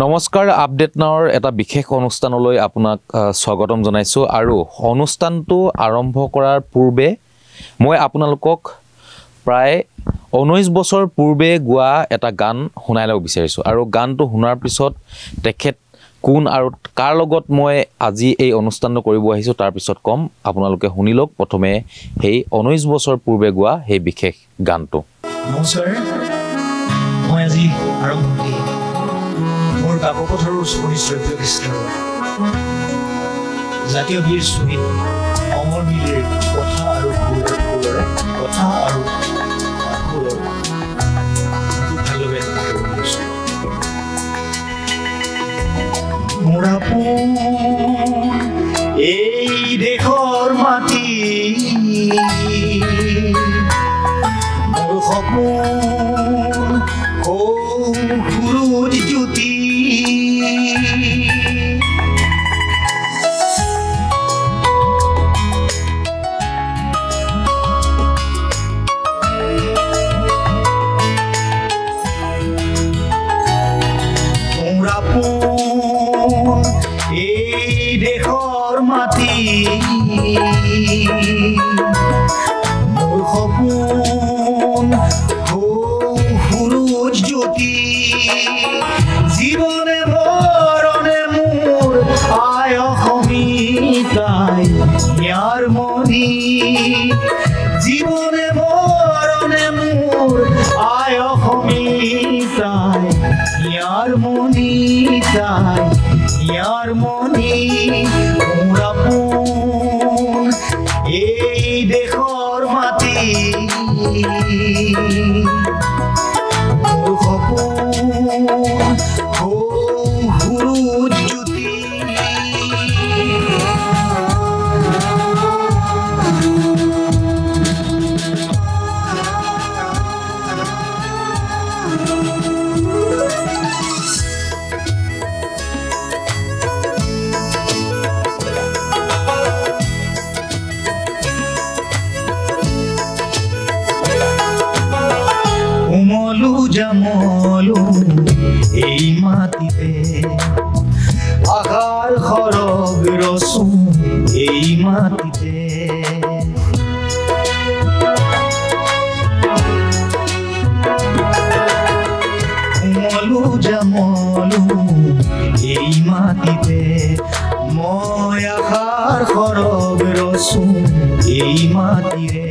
নমস্কাৰ আপডেট নাওৰ এটা বিশেষ অনুষ্ঠানলৈ আপোনাক স্বাগতম জনাইছো আৰু অনুষ্ঠানটো আৰম্ভ কৰাৰ পূৰ্বে মই আপোনালোকক প্ৰায় 19 বছৰ পূৰ্বে গোৱা এটা গান শুনাই লব বিচাৰিছো আৰু গানটো শুনাৰ পিছত তেখেত কোন আৰু কাৰ লগত মই আজি এই অনুষ্ঠানটো কৰিব আহিছো তাৰ পিছত কম আপোনালোকে শুনিলক প্ৰথমে হেই 19 বছৰ পূৰ্বে গোৱা হেই বিশেষ গানটো নমস্কাৰ মই আজি আৰম্ভ মোৰ কাকপথাৰৰ সুনিশ্চয় কৃষ্ণ জাতীয় বীৰ শ্বহীদ অমৰ বীৰৰ কথা আৰু সুৰৰ কথা আৰু সুৰৰ ভালভাৱে মোৰ আপোন এই দেশৰ মাটি মোৰ সপোন সূৰুজ জ্যোতি মোৰ আপোন এই দেশৰ মাটি মোৰ সপোন সূৰুজ জ্যোতি জীৱনে মৰণে মোৰ আয় অসমিতাই ইয়াৰ মণি জীৱনে মৰণে মোৰ আয় অসমিতাই ইয়াৰ মণি তাই ইয়াৰ মণি মোৰ আপোন এই দেশৰ মাটি মোৰ সপোন সূৰুজ জ্যোতি জামলু এই মাটিতে আঘাৰ খৰগ ৰচো এই মাটিতে মলু জামলু এই মাটিতে মই আঘাৰ খৰগ ৰচো এই মাটিৰে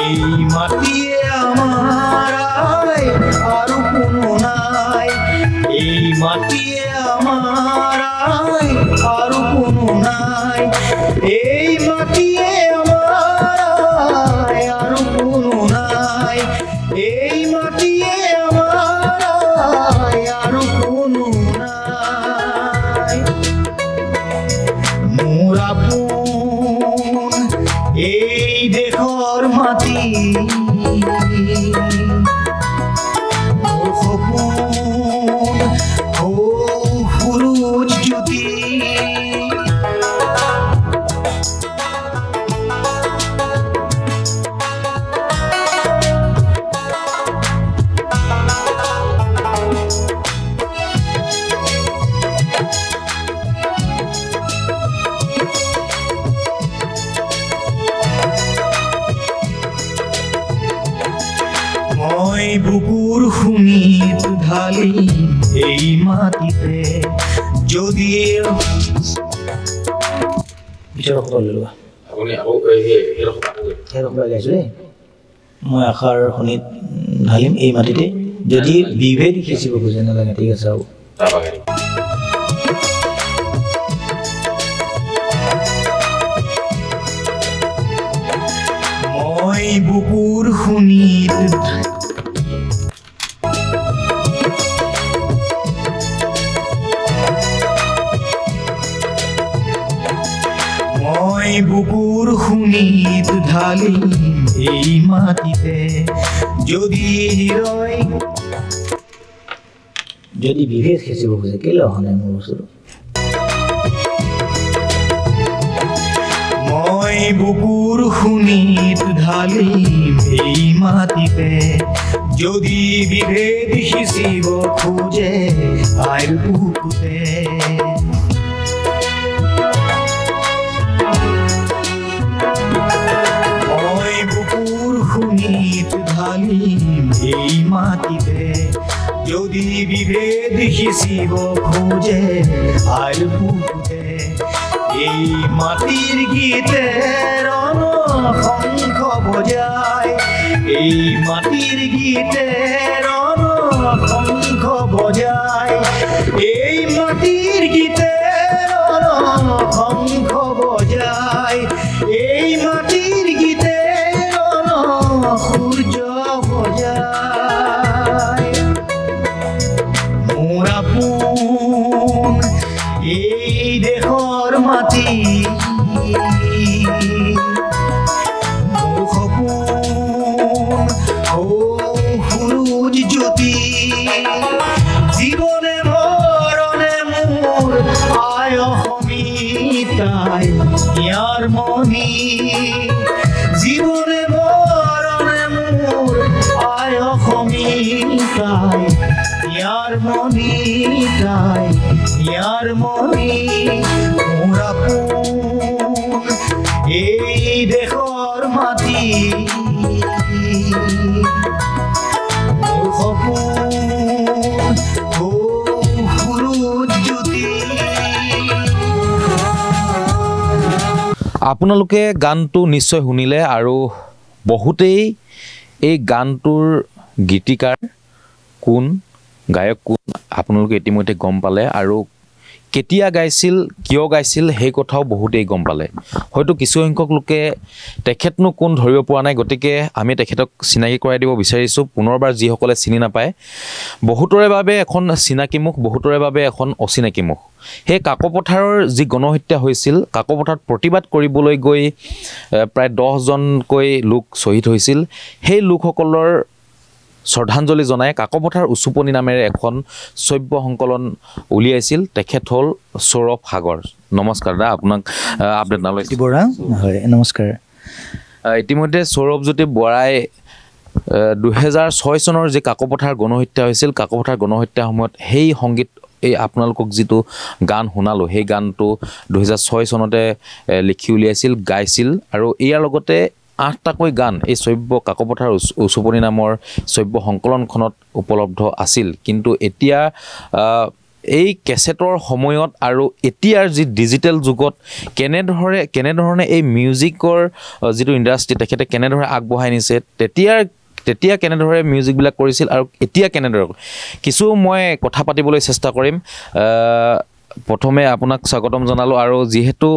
এই মাটিয়ে আমাৰ আৰু কোনো নাই এই মাটিয়ে আমাৰ আৰু কোনো নাই এই মাটিয়ে আমাৰ আৰু কোনো নাই এই মাটিয়ে আমাৰ আৰু কোনো নাই মোৰ আপোন এই দেশৰ মাটি সূৰুজ জ্যোতি মই বুকুৰ শুনিত ঢালি এই মাটিতে যদি মই আশাৰ শুনিত ঢালিম এই মাটিতে যদি বিভেদ সিঁচিব খোজে নালাগে ঠিক আছে হ'ব মই বুকুৰ শুনিত বুকুৰ শুনিত ঢালি এই মাটিতে যদি হৃদয় যদি বিভেদ সিঁচিব খোজে কেলে অহা নাই মোৰ বস্তুটো মই বুকুৰ শুনিত ঢালি এই মাটিতে যদি বিভেদ সিঁচিব খোজে আইৰ বুকুতে মই বুকুৰ খুনিত ঢালিম এই মাটিতে যদি বিভেদ সিঁচিব খোজে আইৰ বুকুতে এই মাটিৰ গীতে ৰণ শংখ বজায় এই মাটিৰ গীতে ৰণ শংখ বজায় এই মাটিৰ গীতে ৰণ শংখ বজায় এই মাটিৰ গীতে ৰণ সূৰ্য বজায় মোৰ আপোন এই দেশৰ মাটি মোৰ সপোন সূৰুজ জ্যোতি জীৱনে মৰণে মোৰ আয় সমিতাই ইয়াৰ মণি জীৱনে মৰণে মোৰ আয় সমিতাই ইয়াৰ মণি তাই ইয়াৰ মণি মোৰ আপোন এই দেশৰ মাটি মোৰ সপোন সূৰুজ জ্যোতি আপোনালোকে গানটো নিশ্চয় শুনিলে আৰু বহুতেই এই গানটোৰ গীতিকাৰ কোন গায়ক কোন আপোনালোকে ইতিমধ্যে গম পালে আৰু কেতিয়া গাইছিল কিয় গাইছিল সেই কথাও বহুতেই গম পালে হয়তো কিছু সংখ্যক লোকে তেখেতনো কোন ধৰিব পৰা নাই গতিকে আমি তেখেতক চিনাকি কৰাই দিব বিচাৰিছোঁ পুনৰবাৰ যিসকলে চিনি নাপায় বহুতৰে বাবে এখন চিনাকি মুখ বহুতৰে বাবে এখন অচিনাকি মুখ সেই কাকপথাৰৰ যি গণহত্যা হৈছিল কাকপথাৰত প্ৰতিবাদ কৰিবলৈ গৈ প্ৰায় 10জনকৈ লোক শ্বহীদ হৈছিল সেই লোকসকলৰ শ্ৰদ্ধাঞ্জলি জনাই কাকপথাৰ উচুপনি নামেৰে এখন শ্ৰব্য সংকলন উলিয়াইছিল তেখেত হ'ল সৌৰভ সাগৰ নমস্কাৰ দা আপোনাক আপডেট নালৈছে বৰা হয় নমস্কাৰ ইতিমধ্যে সৌৰভজ্যোতি বৰাই 2006 চনৰ যে কাকপথাৰ গণহত্যা হৈছিল কাকপথাৰ গণহত্যাৰ সময়ত সেই সংগীত এই আপোনালোকক যিটো গান শুনালো সেই গানটো 2006 চনতে লিখি উলিয়াইছিল গাইছিল আৰু ইয়াৰ লগতে 8টাকৈ গান এই শ্ৰব্য কাকপথাৰ উচুপনি নামৰ শ্ৰব্য সংকলনখনত উপলব্ধ আছিল কিন্তু এতিয়া এই কেছেটৰ সময়ত আৰু এতিয়াৰ যি ডিজিটেল যুগত কেনেধৰণে এই মিউজিকৰ যিটো ইণ্ডাষ্ট্ৰি তেখেতে কেনেধৰণে আগবঢ়াই নিছে তেতিয়া কেনেদৰে মিউজিকবিলাক কৰিছিল আৰু এতিয়া কেনেদৰে কিছু মই কথা পাতিবলৈ চেষ্টা কৰিম প্ৰথমে আপোনাক স্বাগতম জনালো আৰু যেহেতু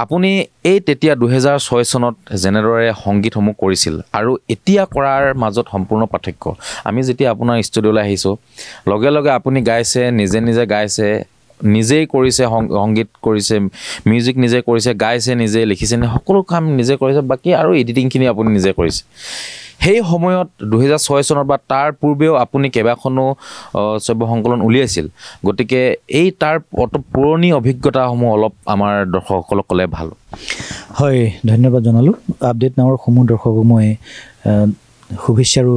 আপুনি এই তেতিয়া 2006 চনত জেনেৰে সংগীতসমূহ কৰিছিল আৰু এতিয়া কৰাৰ মাজত সম্পূৰ্ণ পাৰ্থক্য আমি যেতিয়া আপোনাৰ ষ্টুডিঅ'লৈ আহিছো লগে লগে আপুনি গাইছে নিজে গাইছে নিজেই কৰিছে সংগীত কৰিছে মিউজিক নিজে কৰিছে গাইছে নিজে লিখিছে সকলো কাম নিজে কৰিছে বাকি আৰু এডিটিংখিনি আপুনি নিজে কৰিছে সেই সময়ত 2006 চনৰ বা তাৰ পূৰ্বেও আপুনি কেবাখনো শ্ৰব্য সংকলন উলিয়াইছিল গতিকে এই তাৰ পুৰণি অভিজ্ঞতাসমূহ অলপ আমাৰ দৰ্শকসকলক ক'লে ভাল হয় ধন্যবাদ জনালো আপডেট নামৰ সমূহ দৰ্শকক মই শুভেচ্ছা আৰু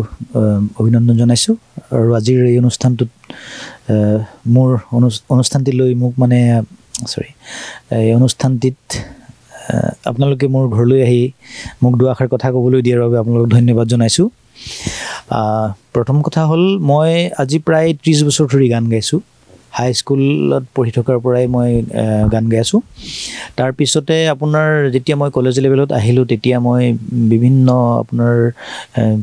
অভিনন্দন জনাইছোঁ আৰু আজিৰ এই অনুষ্ঠানটোত মোৰ অনুষ্ঠানটি লৈ মোক মানে এই অনুষ্ঠানটিত আপোনালোকে মোৰ ঘৰলৈ আহি মোক দুআষাৰ কথা ক'বলৈ দিয়াৰ বাবে আপোনালোকক ধন্যবাদ জনাইছোঁ প্ৰথম কথা হ'ল মই আজি প্ৰায় 30 বছৰ ধৰি গান গাইছোঁ হাই স্কুলত পঢ়ি থকাৰ পৰাই মই গান গাই আছোঁ তাৰ পিছতে আপোনাৰ যেতিয়া মই কলেজ লেভেলত আহিলোঁ তেতিয়া মই বিভিন্ন আপোনাৰ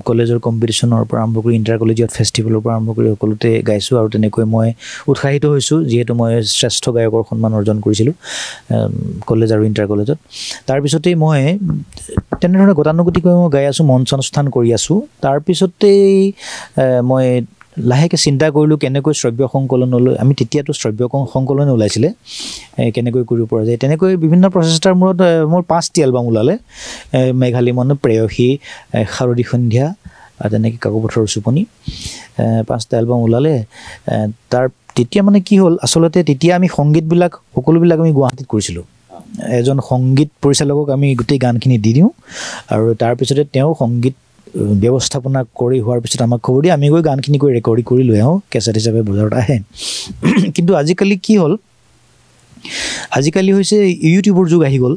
কলেজৰ কম্পিটিশ্যনৰ পৰা আৰম্ভ কৰি ইণ্টাৰ কলেজিয়েট ফেষ্টিভেলৰ পৰা আৰম্ভ কৰি সকলোতে গাইছোঁ আৰু তেনেকৈ মই উৎসাহিত হৈছোঁ যিহেতু মই শ্ৰেষ্ঠ গায়কৰ সন্মান অৰ্জন কৰিছিলোঁ কলেজ আৰু ইণ্টাৰ কলেজত তাৰপিছতেই মই তেনেধৰণে গতানুগতিকৈ মই গাই আছোঁ মঞ্চ অনুষ্ঠান কৰি আছোঁ তাৰপিছতেই মই লাহেকৈ চিন্তা কৰিলোঁ কেনেকৈ শ্ৰব্য সংকলনলৈ আমি তেতিয়াতো শ্ৰব্য সংকলনে ওলাইছিলে কেনেকৈ কৰিব পৰা যায় তেনেকৈ বিভিন্ন প্ৰচেষ্টাৰ মূৰত মোৰ 5টি এলবাম ওলালে মেঘালী মন প্ৰেয়সী শাৰদী সন্ধ্যা আৰু তেনেকৈ কাকপথাৰ উচুপনি 5টা এলবাম ওলালে তাৰ তেতিয়া মানে কি হ'ল আচলতে তেতিয়া আমি সংগীতবিলাক সকলোবিলাক আমি গুৱাহাটীত কৰিছিলোঁ এজন সংগীত পৰিচালকক আমি গোটেই গানখিনি দি দিওঁ আৰু তাৰপিছতে তেওঁ সংগীত ব্যৱস্থাপনা কৰি হোৱাৰ পিছত আমাক খবৰ দিয়ে, আমি গৈ গানখিনি গৈ ৰেকৰ্ডিং কৰি লৈ আহোঁ, কেছেট হিচাপে বজাৰত আহে। কিন্তু আজিকালি কি হ'ল, আজিকালি হৈছে ইউটিউবৰ যুগ আহি গ'ল,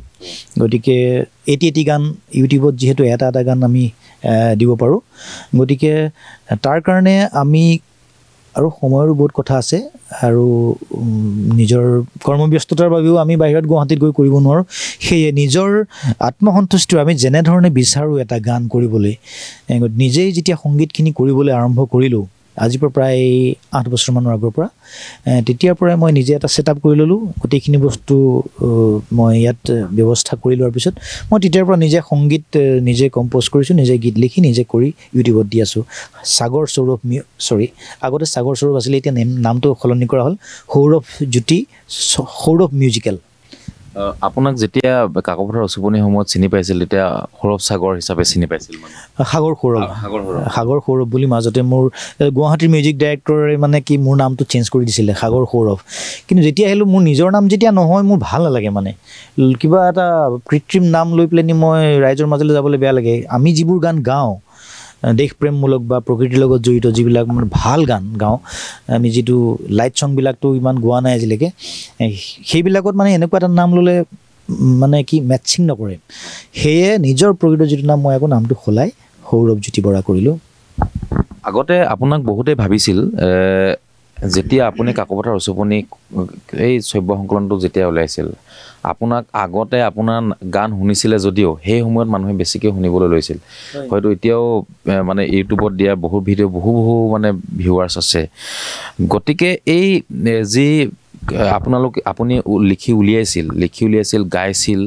গতিকে এটি গান ইউটিউবত যিহেতু এটা গান আমি দিব পাৰোঁ, গতিকে তাৰ কাৰণে আমি আৰু সময়ৰো বহুত কথা আছে, আৰু নিজৰ কৰ্মব্যস্ততাৰ বাবেও আমি বাহিৰত গুৱাহাটীত গৈ কৰিব নোৱাৰোঁ। সেয়ে নিজৰ আত্মসন্তুষ্টিৰ আমি যেনেধৰণে বিচাৰোঁ এটা গান কৰিবলৈ, নিজেই যেতিয়া সংগীতখিনি কৰিবলৈ আৰম্ভ কৰিলোঁ আজিৰ পৰা প্ৰায় 8 বছৰমানৰ আগৰ পৰা, তেতিয়াৰ পৰাই মই নিজে এটা ছেটআপ কৰি ল'লোঁ। গোটেইখিনি বস্তু মই ইয়াত ব্যৱস্থা কৰি লোৱাৰ পিছত মই তেতিয়াৰ পৰা নিজে সংগীত নিজে কম্প'জ কৰিছোঁ, নিজে গীত লিখি নিজে কৰি ইউটিউবত দি আছোঁ। সাগৰ সৌৰভ আগতে সাগৰ সৌৰভ আছিলে, এতিয়া নামটো সলনি কৰা হ'ল সৌৰভ জ্যোতি সৌৰভ মিউজিকেল। আপোনাক যেতিয়া কাকপথাৰ উচুপনিৰ সময়ত চিনি পাইছিল তেতিয়া সৌৰভ সাগৰ হিচাপে চিনি পাইছিল? সাগৰ সৌৰভ বুলি মাজতে মোৰ গুৱাহাটীৰ মিউজিক ডাইৰেক্টৰে মানে কি মোৰ নামটো চেঞ্জ কৰি দিছিলে সাগৰ সৌৰভ। কিন্তু যেতিয়া আহিলোঁ মোৰ নিজৰ নাম যেতিয়া নহয় মোৰ ভাল নালাগে, মানে কিবা এটা কৃত্ৰিম নাম লৈ পেলাই মই ৰাইজৰ মাজলৈ যাবলৈ বেয়া লাগে। আমি যিবোৰ গান গাওঁ দেশপ্ৰেমমূলক বা প্ৰকৃতিৰ লগত জড়িত যিবিলাক মানে ভাল গান গাওঁ, আমি যিটো লাইট ছংবিলাকতো ইমান গোৱা নাই আজিলৈকে, সেইবিলাকত মানে এনেকুৱা এটা নাম ল'লে মানে কি মেটচিং নকৰে। সেয়ে নিজৰ প্ৰকৃত যিটো নাম মই আকৌ নামটো সলাই সৌৰভ জ্যোতি বৰা কৰিলোঁ। আগতে আপোনাক বহুতে ভাবিছিল, যেতিয়া আপুনি কাকপথাৰ উচুপনি এই শ্ৰব্য সংকলনটো যেতিয়া ওলাইছিল, আপোনাক আগতে আপোনাৰ গান শুনিছিলে যদিও সেই সময়ত মানুহে বেছিকৈ শুনিবলৈ লৈছিল। হয়তো এতিয়াও মানে ইউটিউবত দিয়া বহুত ভিডিঅ' বহু মানে ভিউৱাৰ্ছ আছে। গতিকে এই যি আপুনি লিখি উলিয়াইছিল গাইছিল,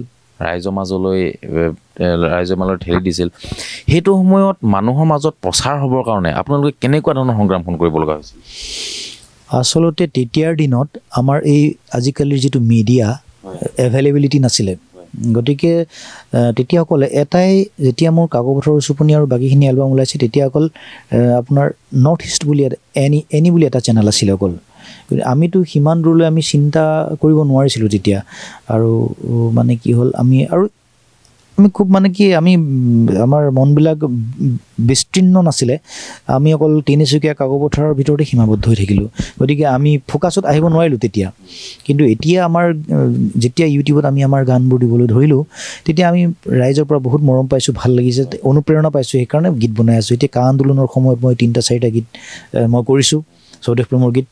ৰাইজৰ মাজলৈ ঠেলি দিছিল, সেইটো সময়ত মানুহৰ মাজত প্ৰচাৰ হ'বৰ কাৰণে আপোনালোকে কেনেকুৱা ধৰণৰ সংগ্ৰামখন কৰিব লগা হৈছিল? আচলতে তেতিয়াৰ দিনত আমাৰ এই আজিকালিৰ যিটো মিডিয়া এভেইলেবিলিটি নাছিলে, গতিকে তেতিয়া অকল এটাই, যেতিয়া মোৰ কাকপথাৰ উচুপনি আৰু বাকীখিনি এলবাম ওলাইছে তেতিয়া অকল আপোনাৰ নৰ্থ ইষ্ট বুলি এনি বুলি এটা চেনেল আছিলে অকল। আমিতো সিমান দূৰলৈ আমি চিন্তা কৰিব নোৱাৰিছিলোঁ তেতিয়া। আৰু মানে কি হ'ল, আমি খুব মানে কি আমাৰ মনবিলাক বিস্তীৰ্ণ নাছিলে, আমি অকল তিনিচুকীয়া কাকপথাৰৰ ভিতৰতে সীমাবদ্ধ হৈ থাকিলোঁ। গতিকে আমি ফ'কাছত আহিব নোৱাৰিলোঁ তেতিয়া। কিন্তু এতিয়া আমাৰ যেতিয়া ইউটিউবত আমি আমাৰ গানবোৰ দিবলৈ ধৰিলোঁ, তেতিয়া আমি ৰাইজৰ পৰা বহুত মৰম পাইছোঁ, ভাল লাগিছে, অনুপ্ৰেৰণা পাইছোঁ, সেইকাৰণে গীত বনাই আছোঁ। এতিয়া কা আন্দোলনৰ সময়ত মই 3-4টা গীত মই কৰিছোঁ, স্বদেশ প্ৰেমৰ গীত।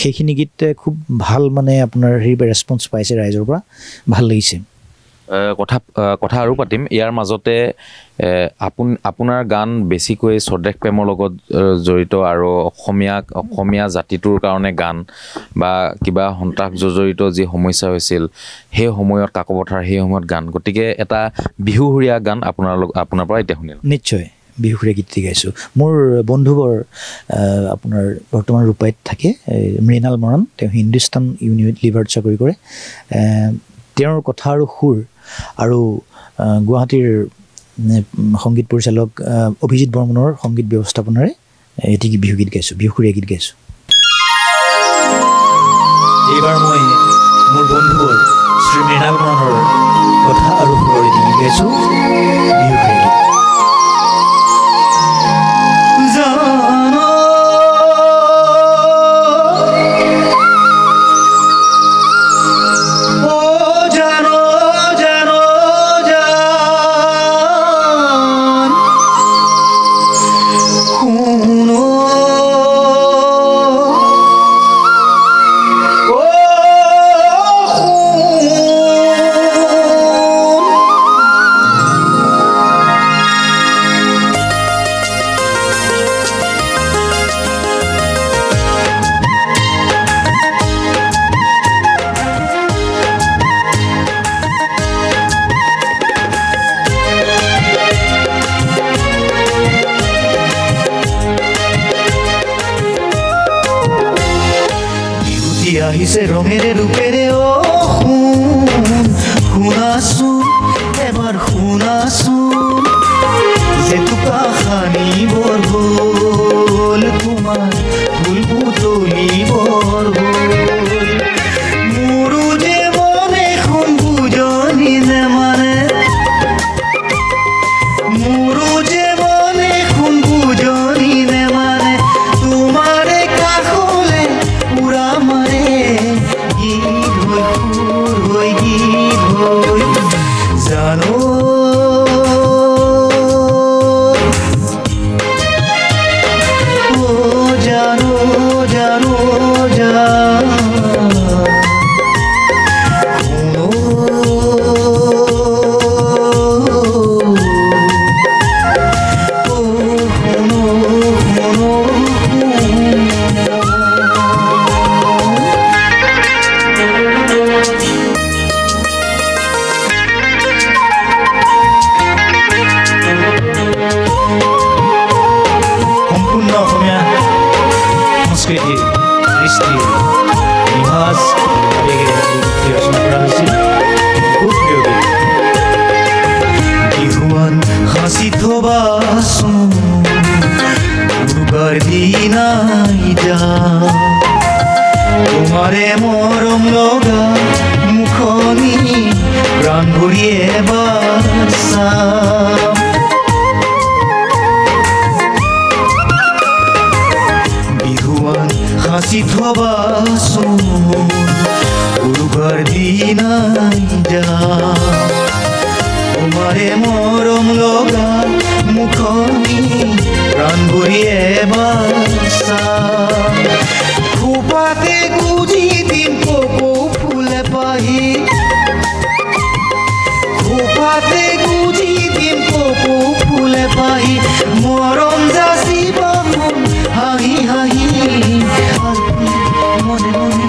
সেইখিনি গীত খুব ভাল মানে আপোনাৰ ৰেছপন্স পাইছে ৰাইজৰ পৰা, ভাল লাগিছে। কথা আৰু পাতিম ইয়াৰ মাজতে। আপোনাৰ গান বেছিকৈ স্বদেশ প্ৰেমৰ লগত জড়িত আৰু অসমীয়া জাতিটোৰ কাৰণে গান বা কিবা সন্ত্ৰাস জড়িত যি সমস্যা হৈছিল সেই সময়ত কাকপথাৰ সেই সময়ত গান, গতিকে এটা বিহুসুৰীয়া গান আপোনাৰ পৰা এতিয়া শুনিলোঁ। নিশ্চয় বিহুসুৰীয়া গীত গাইছোঁ। মোৰ বন্ধুবৰ আপোনাৰ বৰ্তমান ৰূপাইত থাকে, মৃণাল মৰাণ, তেওঁ হিন্দুস্তান ইউনিভাৰ্চিটিত চাকৰি কৰে। তেওঁৰ কথা আৰু সুৰ আৰু গুৱাহাটীৰ সংগীত পৰিচালক অভিজিত বৰ্মনৰ সংগীত ব্যৱস্থাপনাৰে এটি বিহুগীত গাইছোঁ, বিহুসুৰীয়া গীত গাইছোঁ। এইবাৰ মই মোৰ বন্ধুবৰ শ্ৰী মৃণাল মৰাণৰ কথা আৰু সুৰৰ এটি গীত গাইছোঁ, বিহুসুৰীয়া গীত। আহিছে ৰঙেৰে ৰূপেৰে শুনাচোন এবাৰ শুনাচোন, জেতুকা সানিবৰ হ'ল তোমাৰ ফুল পুতলিবৰ হ'ল, মোৰো যে মনে এখন বুজনি নেমানে, জানো তোমাৰে মৰম লগা মুখনি প্ৰাণ ভৰিয়ে বাসা বিহুৱান হাসি থবাচোন উৰুকাৰ দিনাই যা তোমারে মরম লগা মুখনি প্রাণ ভরিয়ে বাসা খোপাতে গুজি দিম কপৌ ফুলে পাহি খোপাতে গুজি দিম কপৌ ফুলে পাহি মরম যাচি বাহুন হাঁহি হাঁহি আলপি মনে মনে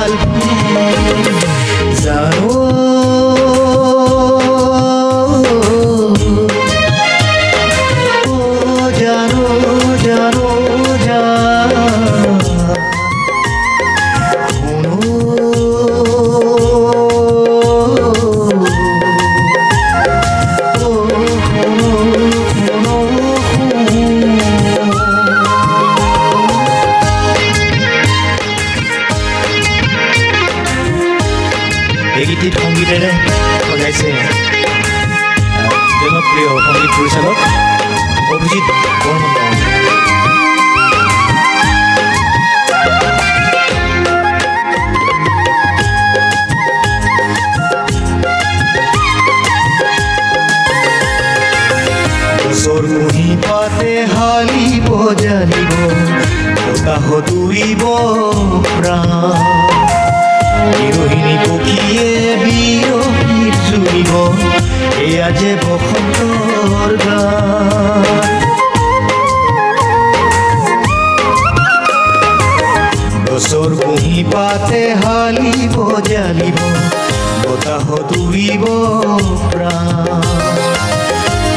আলপি জানো গীতিত সংগীতেৰে সজাইছে জনপ্ৰিয় সংগীত পৰিচালক অভিজিৎ বৰ্মন। গছৰ কুঁহি পাতে হালিব জানিব বতাহ দৌৰিব প্ৰাণ বিৰহিনী পক্ষীয়ে বিৰহীত জুৰিব এয়া যে বসন্তৰ গান গছৰ কুঁহি পাতে হালিব জানিব বতাহ দৌৰিব প্ৰাণ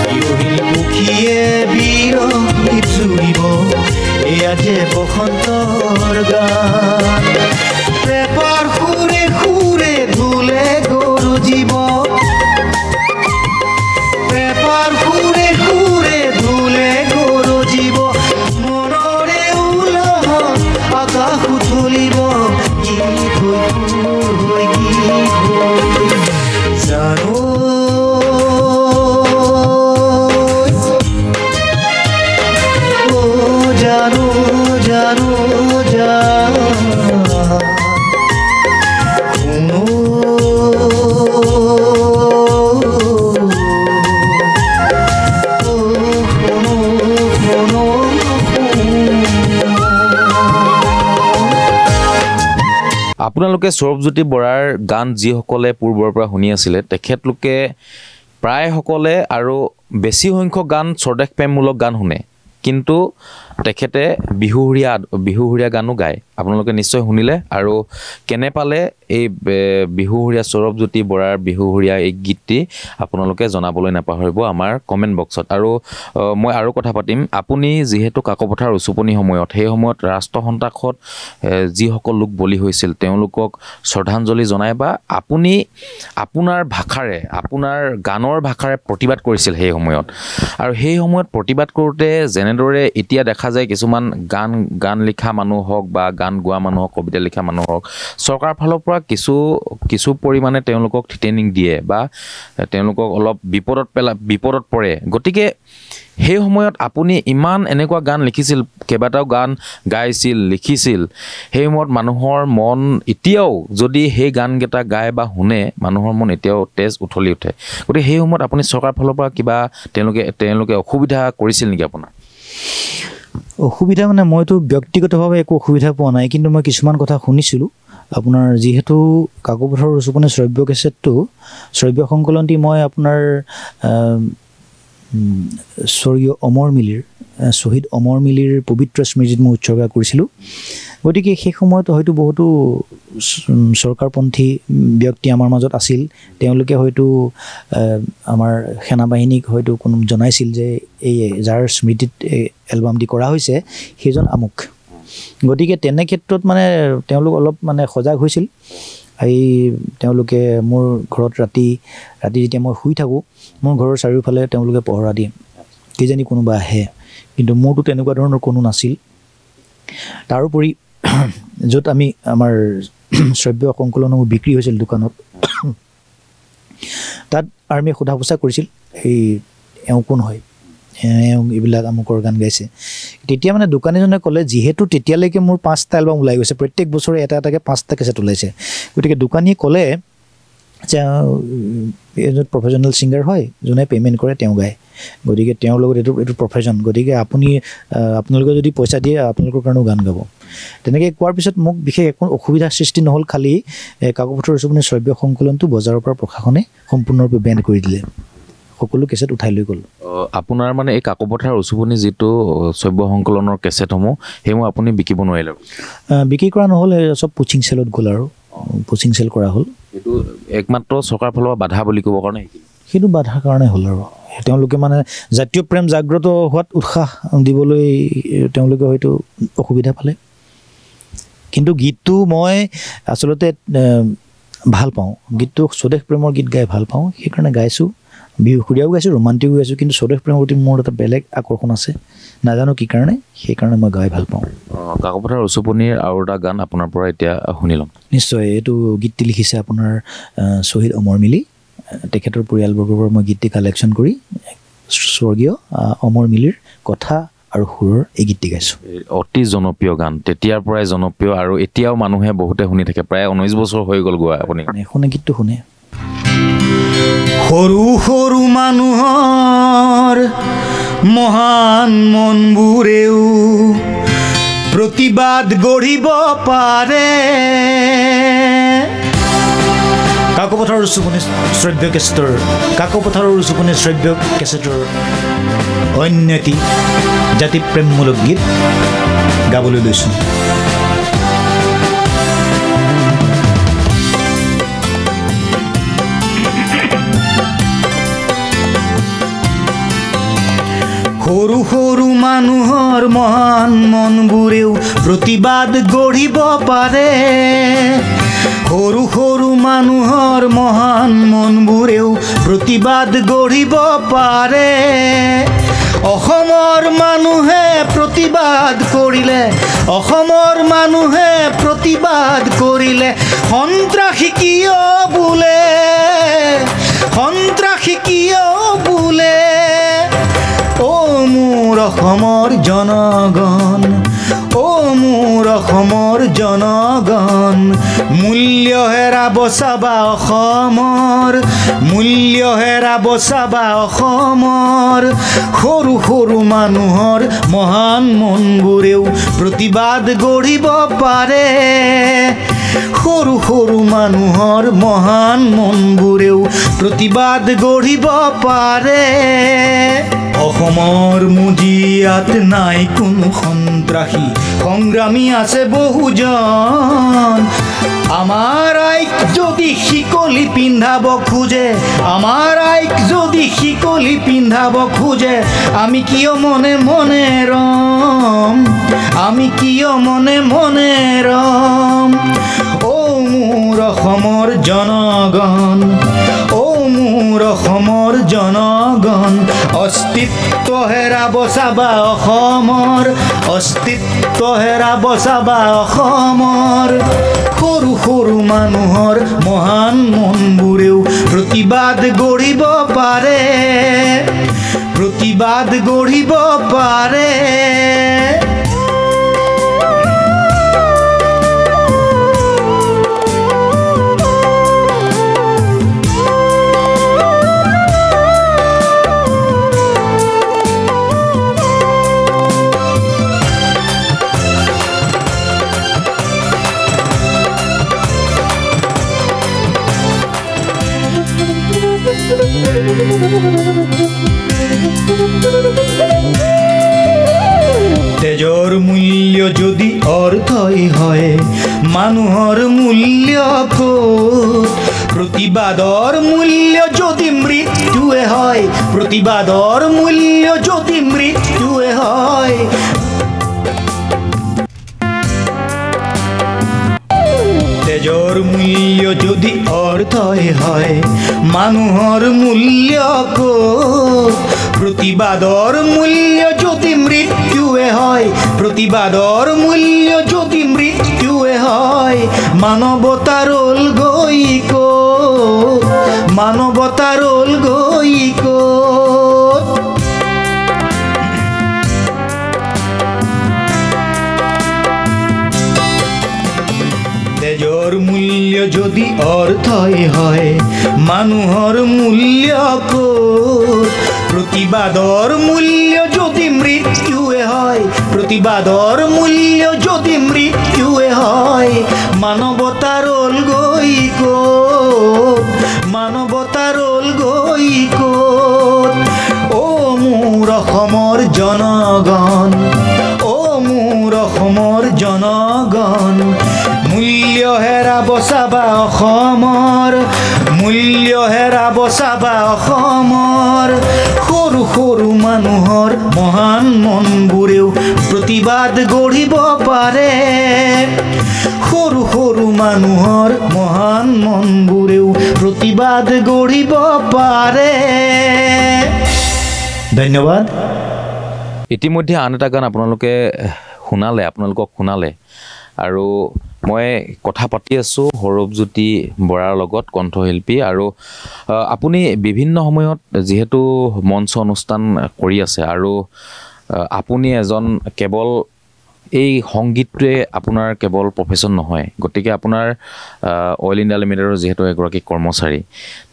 বিৰহিনী পক্ষীয়ে বিৰহীত জুৰিব এয়া যে বসন্তৰ গান পেপাৰ সুৰে সুৰে ধুলে গৰু জীৱ পেপাৰ সুৰে সুৰে ধুলে গৰু জীৱ মনৰে উলাহ আকাশ উঠলিব গীত হৈ গীত হৈ জানো জানো জানো আপোনালোকে সৌৰভজ্যোতি বৰাৰ গান যিসকলে পূৰ্বৰ পৰা শুনি আছিলে তেখেতলোকে প্ৰায় সকলে আৰু বেছি সংখ্যক গান স্বদেশ প্ৰেমমূলক গান শুনে কিন্তু তেখেতে বিহুহুৰীয়া গানো গায় আপোনালোকে নিশ্চয় শুনিলে আৰু কেনে পালে এই বিহুহুৰীয়া সৌৰভজ্যোতি বৰাৰ বিহুহুৰীয়া এই গীতটি আপোনালোকে জনাবলৈ নাপাহৰিব আমাৰ কমেণ্ট বক্সত আৰু মই আৰু কথা পাতিম আপুনি যিহেতু কাকপথাৰ উচুপনি সময়ত সেই সময়ত ৰাষ্ট্ৰসন্ত্ৰাসত যিসকল লোক বলি হৈছিল তেওঁলোকক শ্ৰদ্ধাঞ্জলি জনাই বা আপুনি আপোনাৰ ভাষাৰে আপোনাৰ গানৰ ভাষাৰে প্ৰতিবাদ কৰিছিল সেই সময়ত আৰু সেই সময়ত প্ৰতিবাদ কৰোঁতে যেনেদৰে এতিয়া দেখা যায় কিছুমান গান লিখা মানুহ হওক বা গান গোৱা মানুহ হওক কবিতা লিখা মানুহ হওক চৰকাৰৰ ফালৰ পৰা কিছু পৰিমাণে তেওঁলোকক ট্ৰেইনিং দিয়ে বা তেওঁলোকক অলপ বিপদত পৰে গতিকে সেই সময়ত আপুনি ইমান এনেকুৱা গান লিখিছিল কেইবাটাও গান গাইছিল লিখিছিল সেই সময়ত মানুহৰ মন এতিয়াও যদি সেই গানকেইটা গায় বা শুনে মানুহৰ মন এতিয়াও তেজ উঠলি উঠে গতিকে সেই সময়ত আপুনি চৰকাৰৰ ফালৰ পৰা কিবা তেওঁলোকে অসুবিধা কৰিছিল নেকি আপোনাৰ অসুবিধা মানে মইতো ব্যক্তিগতভাৱে একো অসুবিধা পোৱা নাই, কিন্তু মই কিছুমান কথা শুনিছিলোঁ। আপোনাৰ যিহেতু কাকপথাৰৰ উচুপনে শ্ৰব্য কেছেটটো শ্ৰব্য সংকলনটি মই আপোনাৰ স্বৰ্গীয় অমৰ মিলিৰ শ্বহীদ অমৰ মিলিৰ পবিত্ৰ স্মৃতিত মই উৎসৰ্গা কৰিছিলোঁ। গতিকে সেই সময়ত হয়তো বহুতো চৰকাৰপন্থী ব্যক্তি আমাৰ মাজত আছিল। তেওঁলোকে হয়তো আমাৰ সেনাবাহিনীক হয়তো কোনো জনাইছিল যে এই যাৰ স্মৃতিত এলবামটি কৰা হৈছে সেইজন আমুক। গতিকে তেনে ক্ষেত্ৰত মানে তেওঁলোক অলপ মানে সজাগ হৈছিল। তেওঁলোকে মোৰ ঘৰত ৰাতি যেতিয়া মই শুই থাকোঁ, মোৰ ঘৰৰ চাৰিওফালে তেওঁলোকে পহৰা দিয়ে, কিজানি কোনোবা আহে, কিন্তু মোৰতো তেনেকুৱা ধৰণৰ কোনো নাছিল। তাৰোপৰি য'ত আমাৰ শ্ৰব্য সংকলনসমূহ বিক্ৰী হৈছিল দোকানত, তাত আৰ্মীয়ে সোধা পোছা কৰিছিল এওঁ কোন হয়, এওঁ এইবিলাক আমুকৰ গান গাইছে। তেতিয়া মানে দোকানীজনে ক'লে, যিহেতু তেতিয়ালৈকে মোৰ 5টা এলবাম ওলাই গৈছে, প্ৰত্যেক বছৰে এটা এটাকৈ 5টা কেছেট ওলাইছে, গতিকে দোকানীয়ে ক'লে যে এজন প্ৰফেশ্যনেল ছিংগাৰ হয়, যোনে পে'মেণ্ট কৰে তেওঁ গায়, গতিকে তেওঁৰ লগত এইটো প্ৰফেশ্যন, গতিকে আপোনালোকে যদি পইচা দিয়ে আপোনালোকৰ কাৰণেও গান গাব। তেনেকৈ কোৱাৰ পিছত মোক বিশেষ একো অসুবিধাৰ সৃষ্টি নহ'ল। খালি কাকপথাৰৰ উচুপনে শ্ৰব্য সংকলনটো বজাৰৰ পৰা প্ৰশাসনে সম্পূৰ্ণৰূপে বেন কৰি দিলে, সকলো কেছেট উঠাই লৈ গ'ল। আপোনাৰ মানে এই কাকপথাৰৰ উচুপনি যিটো শ্ৰব্য সংকলনৰ কেছেটসমূহ সেইসমূহ আপুনি বিকিব নোৱাৰিলে? বিক্ৰী কৰা নহ'ল, চব পুচিং চেলত গ'ল আৰু পুচিং চেল কৰা হ'ল। এইটো একমাত্ৰ চৰকাৰৰ ফালৰ পৰা বাধা বুলি ক'ব কাৰণে সেইটো বাধাৰ কাৰণে হ'ল আৰু তেওঁলোকে মানে জাতীয় প্ৰেম জাগ্ৰত হোৱাত উৎসাহ দিবলৈ তেওঁলোকে হয়তো অসুবিধা পালে। কিন্তু গীতটো মই আচলতে ভাল পাওঁ, গীতটো স্বদেশ প্ৰেমৰ গীত গাই ভাল পাওঁ, সেইকাৰণে গাইছোঁ। বিহুসুৰীয়াও গাইছোঁ, ৰোমান্টিকো গাইছোঁ, কিন্তু স্বদেশ প্ৰেমৰ প্ৰতি মোৰ এটা বেলেগ আকৰ্ষণ আছে, নাজানো কি কাৰণে, সেইকাৰণে মই গাই ভাল পাওঁ। কাকপথাৰৰ উচুপনিৰ আৰু এটা গান আপোনাৰ পৰা এতিয়া শুনি ল'ম। নিশ্চয়, এইটো গীতটি লিখিছে আপোনাৰ শ্বহীদ অমৰ মিলি, তেখেতৰ পৰিয়ালবৰ্গৰ পৰা মই গীতটি কালেকশ্যন কৰি স্বৰ্গীয় অমৰ মিলিৰ কথা আৰু সুৰৰ এই গীতটি গাইছোঁ। অতি জনপ্ৰিয় গান, তেতিয়াৰ পৰাই জনপ্ৰিয় আৰু এতিয়াও মানুহে বহুতে শুনি থাকে, প্ৰায় 19 বছৰ হৈ গ'ল গোৱা আপুনি। শুনে গীতটো শুনে। সৰু সৰু মানুহৰ মহান মনবোৰেও প্ৰতিবাদ গঢ়িব পাৰে। কাকপথাৰৰ উচুপনি শ্ৰব্য কেছেটৰ অন্য এটি জাতি প্ৰেমমূলক গীত গাবলৈ লৈছোঁ। সৰু সৰু মানুহৰ মহান মনবোৰেও প্ৰতিবাদ গঢ়িব পাৰে। সৰু সৰু মানুহৰ মহান মনবোৰেও প্ৰতিবাদ গঢ়িব পাৰে। অসমৰ মানুহে প্ৰতিবাদ কৰিলে, অসমৰ মানুহে প্ৰতিবাদ কৰিলে, সন্ত্ৰাসী কিয় বোলে, সন্ত্ৰাসী কিয় বোলে। অ' মোৰ অসমৰ জনগণ, অ' মোৰ অসমৰ জনগণ, মূল্য হেৰাব চাবা অসমৰ, মূল্য হেৰাব চাবা অসমৰ। সৰু সৰু মানুহৰ মহান মনবোৰেও প্ৰতিবাদ গঢ়িব পাৰে। সৰু সৰু মানুহৰ মহান মনবোৰেও প্ৰতিবাদ গঢ়িব পাৰে। অসমৰ মুজিয়াত নাই কোনো সন্ত্ৰাসী, সংগ্ৰামী আছে বহুজন। আমাৰ আইক যদি শিকলি পিন্ধাব খোজে, আমাৰ আইক যদি শিকলি পিন্ধাব খোজে, আমি কিয় মনে মনে ৰম, আমি কিয় মনে মনে ৰম। অ' মোৰ অসমৰ জনগণ, অ' মোৰ অসমৰ জনগণ, অস্তিত্ব হেৰাব চাবা অসমৰ, অস্তিত্ব হেৰাব চাবা অসমৰ। সৰু সৰু মানুহৰ মহান মনবোৰেও প্ৰতিবাদ গঢ়িব পাৰে, প্ৰতিবাদ গঢ়িব পাৰে। মানুহৰ মূল্য ক'ত প্ৰতিবাদৰ মূল্য যদি মৃত্যুৱে হয় প্ৰতিবাদৰ মূল্য যদি মৃত্যুৱে হয় তেজৰ মূল্য যদি অৰ্থই হয় মানুহৰ মূল্য ক'ত প্ৰতিবাদৰ মূল্য যদি মৃত্যুৱে হয় প্ৰতিবাদৰ মূল্য যদি মৃত্যুৱে হয় মানৱতাৰ ৰ'ল গৈ ক'ত মানৱতাৰ ৰ'ল গৈ ক'ত তেজৰ মূল্য যদি অৰ্থই হয় মানুহৰ মূল্য ক'ত প্ৰতিবাদৰ মূল্য যদি মৃত্যুৱে হয় প্ৰতিবাদৰ মূল্য যদি মৃত্যুৱে হয় মানৱতাৰ ৰ'ল গৈ ক'ত মানৱতাৰ ৰ'ল গৈ ক'ত অ' মোৰ অসমৰ জনগণ অ' মোৰ অসমৰ জনগণ মূল্য হেৰাব চাবা অসমৰ মূল্য হেৰাব চাবা অসমৰ সৰু সৰু মানুহৰ মহান মনবোৰেও প্ৰতিবাদ গঢ়িব পাৰে সৰু সৰু মানুহৰ মহান মনবোৰেও প্ৰতিবাদ গঢ়িব পাৰে ধন্যবাদ ইতিমধ্যে আন এটা গান আপোনালোকক শুনালে আৰু মই কথা পাতি আছোঁ সৌৰভজ্যোতি বৰাৰ লগত কণ্ঠশিল্পী আৰু আপুনি বিভিন্ন সময়ত যিহেতু মঞ্চ অনুষ্ঠান কৰি আছে আৰু আপুনি এজন কেৱল এই সংগীতটোৱে আপোনাৰ কেৱল প্ৰফেশ্যন নহয় গতিকে আপোনাৰ অইল ইণ্ডিয়া লিমিটেডৰ যিহেতু এগৰাকী কৰ্মচাৰী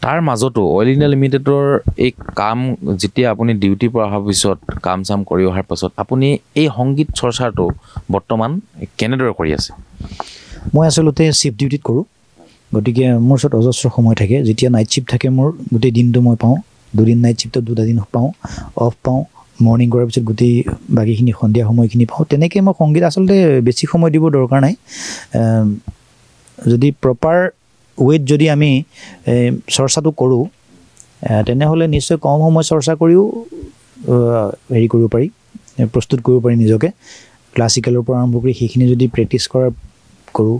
তাৰ মাজতো অইল ইণ্ডিয়া লিমিটেডৰ এই কাম যেতিয়া আপুনি ডিউটিৰ পৰা অহাৰ পিছত কাম চাম কৰি অহাৰ পাছত আপুনি এই সংগীত চৰ্চাটো বৰ্তমান কেনেদৰে কৰি আছে মই আচলতে চিফ্ট ডিউটিত কৰোঁ গতিকে মোৰ ওচৰত অজস্ৰ সময় থাকে যেতিয়া নাইট চিফ্ট থাকে মোৰ গোটেই দিনটো মই পাওঁ দুদিন নাইট চিফ্টত দুটা দিন পাওঁ অফ পাওঁ মৰ্ণিং কৰাৰ পিছত গোটেই বাকীখিনি সন্ধিয়া সময়খিনি পাওঁ তেনেকৈ মই সংগীত আচলতে বেছি সময় দিব দৰকাৰ নাই যদি প্ৰপাৰ ৱেত যদি আমি চৰ্চাটো কৰোঁ তেনেহ'লে নিশ্চয় কম সময় চৰ্চা কৰিও হেৰি কৰিব পাৰি প্ৰস্তুত কৰিব পাৰি নিজকে ক্লাছিকেলৰ পৰা আৰম্ভ কৰি সেইখিনি যদি প্ৰেক্টিছ কৰোঁ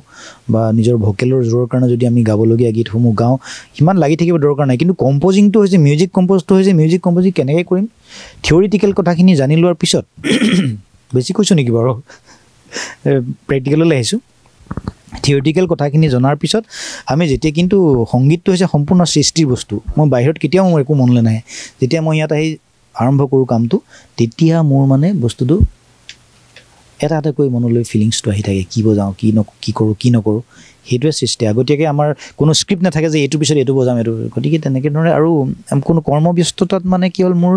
বা নিজৰ ভোকেলৰ জোৰৰ কাৰণে যদি আমি গাবলগীয়া গীতসমূহ গাওঁ সিমান লাগি থাকিব দৰকাৰ নাই কিন্তু কম্প'জিংটো হৈছে মিউজিক কম্প'জটো হৈছে মিউজিক কম্প'জিং কেনেকৈ কৰিম থিয়ৰিটিকেল কথাখিনি জানি লোৱাৰ পিছত বেছি কৈছোঁ নেকি বাৰু প্ৰেক্টিকেললৈ আহিছোঁ থিয়ৰিটিকেল কথাখিনি জনাৰ পিছত আমি যেতিয়া কিন্তু সংগীতটো হৈছে সম্পূৰ্ণ সৃষ্টিৰ বস্তু মই বাহিৰত কেতিয়াও মোৰ একো মনলৈ নাহে যেতিয়া মই ইয়াত আহি আৰম্ভ কৰোঁ কামটো তেতিয়া মোৰ মানে বস্তুটো এটা এটাকৈ মনলৈ ফিলিংছটো আহি থাকে কি বজাওঁ কি কৰোঁ কি নকৰোঁ সেইটোৱে সৃষ্টি আগতীয়াকৈ আমাৰ কোনো স্ক্ৰিপ্ট নাথাকে যে এইটোৰ পিছত এইটো বজাম এইটো গতিকে তেনেকৈ ধৰণে আৰু কোনো কৰ্মব্যস্ততাত মানে কি হ'ল মোৰ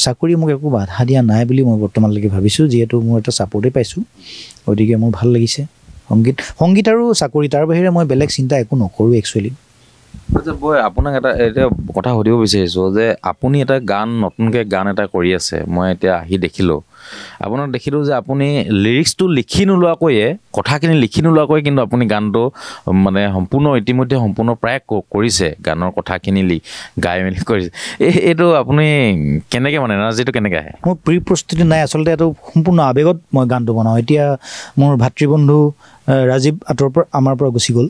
চাকৰি মোক একো বাধা দিয়া নাই বুলি মই বৰ্তমানলৈকে ভাবিছোঁ যিহেতু মোৰ এটা ছাপৰ্টেই পাইছোঁ গতিকে মোৰ ভাল লাগিছে সংগীত আৰু চাকৰি তাৰ বাহিৰে মই বেলেগ চিন্তা একো নকৰোঁ একচুৱেলি মই আপোনাক এটা কথা সুধিব বিচাৰিছোঁ যে আপুনি এটা নতুনকৈ গান এটা কৰি আছে মই এতিয়া আহি দেখিলোঁ আপোনাক দেখিলোঁ যে আপুনি লিৰিক্সটো লিখি নোলোৱাকৈয়ে কথাখিনি লিখি নোলোৱাকৈ কিন্তু আপুনি গানটো মানে ইতিমধ্যে সম্পূৰ্ণ প্ৰায় কৰিছে গানৰ কথাখিনি গাই মেলি কৰিছে এইটো আপুনি কেনেকৈ মানে এনাৰ্জিটো কেনেকৈ আহে মোৰ প্ৰি প্ৰস্তুতি নাই আচলতে এইটো সম্পূৰ্ণ আৱেগত মই গানটো বনাওঁ এতিয়া মোৰ ভাতৃবন্ধু ৰাজীৱ আমাৰ পৰা গুচি গ'ল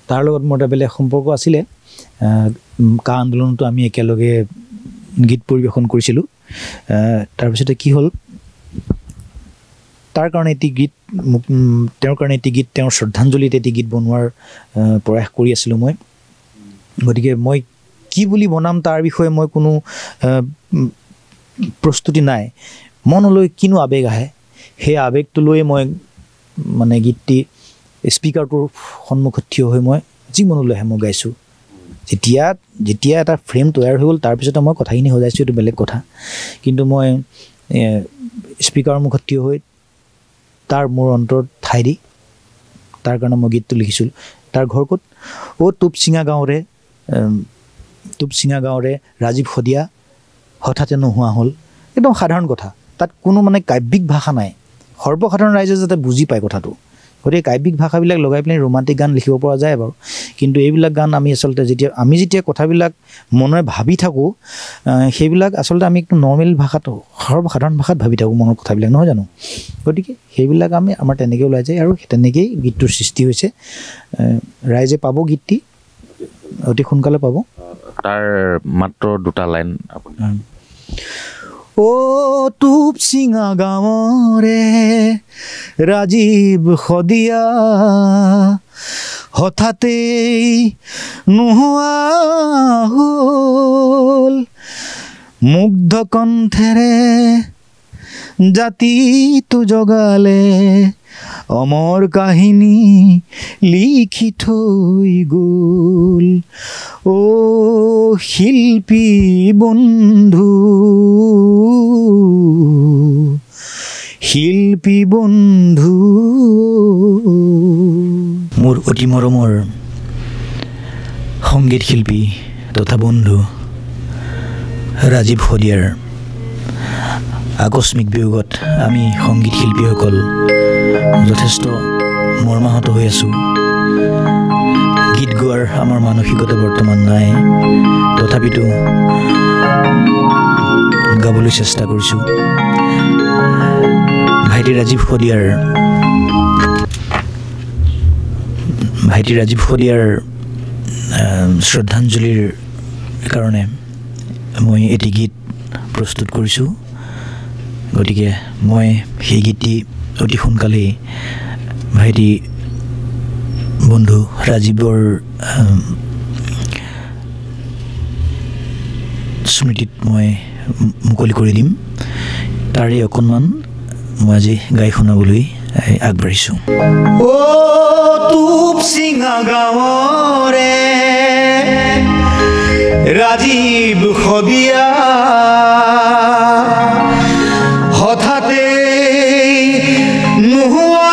তাৰ লগত মোৰ এটা বেলেগ সম্পৰ্ক আছিলে কা আন্দোলনতো আমি একেলগে গীত পৰিৱেশন কৰিছিলোঁ তাৰপিছতে কি হ'ল তাৰ কাৰণে এটি গীত তেওঁৰ কাৰণে এটি গীত তেওঁৰ শ্ৰদ্ধাঞ্জলিত এটি গীত বনোৱাৰ প্ৰয়াস কৰি আছিলোঁ মই গতিকে মই কি বুলি বনাম তাৰ বিষয়ে মই কোনো প্ৰস্তুতি নাই মনলৈ কিনো আৱেগ আহে সেই আৱেগটো লৈ মই মানে গীতটি স্পীকাৰটোৰ সন্মুখত থিয় হৈ মই যি মনলৈ আহে মই গাইছোঁ যেতিয়া এটা ফ্ৰেম তৈয়াৰ হৈ গ'ল তাৰপিছতে মই কথাখিনি সজাইছোঁ এইটো বেলেগ কথা কিন্তু মই স্পীকাৰৰ মুখত থিয় হৈ তাৰ মোৰ অন্তৰত ঠাই দি তাৰ কাৰণে মই গীতটো লিখিছিলোঁ তাৰ ঘৰ ক'ত টুপচিঙা গাঁৱৰে ৰাজীৱ শদিয়া হঠাতে নোহোৱা হ'ল একদম সাধাৰণ কথা তাত কোনো মানে কাব্যিক ভাষা নাই সৰ্বসাধাৰণ ৰাইজে যাতে বুজি পায় কথাটো গতিকে কাব্যিক ভাষাবিলাক লগাই পেলাই ৰোমান্টিক গান লিখিব পৰা যায় বাৰু কিন্তু এইবিলাক গান আমি আচলতে যেতিয়া কথাবিলাক মনে ভাবি থাকোঁ সেইবিলাক আচলতে আমি একটু নৰ্মেল ভাষাটো সৰ্বসাধাৰণ ভাষাত ভাবি থাকোঁ মনৰ কথাবিলাক নহয় জানো গতিকে সেইবিলাক আমাৰ তেনেকৈ ওলাই যায় আৰু তেনেকেই গীতটোৰ সৃষ্টি হৈছে ৰাইজে পাব গীতটি অতি সোনকালে পাব তাৰ মাত্ৰ দুটা লাইন আপুনি ও টুপচিঙা গাঁৱৰে ৰাজীৱ শদিয়া হঠাতেই নোহোৱা হ'ল মুগ্ধ কণ্ঠেৰে জাতিটো জগালে অমৰ কাহিনী লিখি থৈ গ'ল ও শিল্পী বন্ধু মোৰ অতি মৰমৰ সংগীত শিল্পী তথা বন্ধু ৰাজীৱ শদিয়াৰ আকস্মিক বিয়োগত আমি সংগীত শিল্পীসকল যথেষ্ট মৰ্মাহত হৈ আছোঁ গীত গোৱাৰ আমাৰ মানসিকতা বৰ্তমান নাই তথাপিতো গাবলৈ চেষ্টা কৰিছোঁ ভাইটি ৰাজীৱ শদিয়াৰ শ্ৰদ্ধাঞ্জলিৰ কাৰণে মই এটি গীত প্ৰস্তুত কৰিছোঁ গতিকে মই সেই গীতটি অতি সোনকালেই ভাইটি বন্ধু ৰাজীৱৰ স্মৃতিত মই মুকলি কৰি দিম তাৰে অকণমান মই আজি গাই শুনাবলৈ আগবাঢ়িছোঁ ও টুপচিঙা গাঁৱৰে ৰাজীৱ শদিয়া হঠাতে নোহোৱা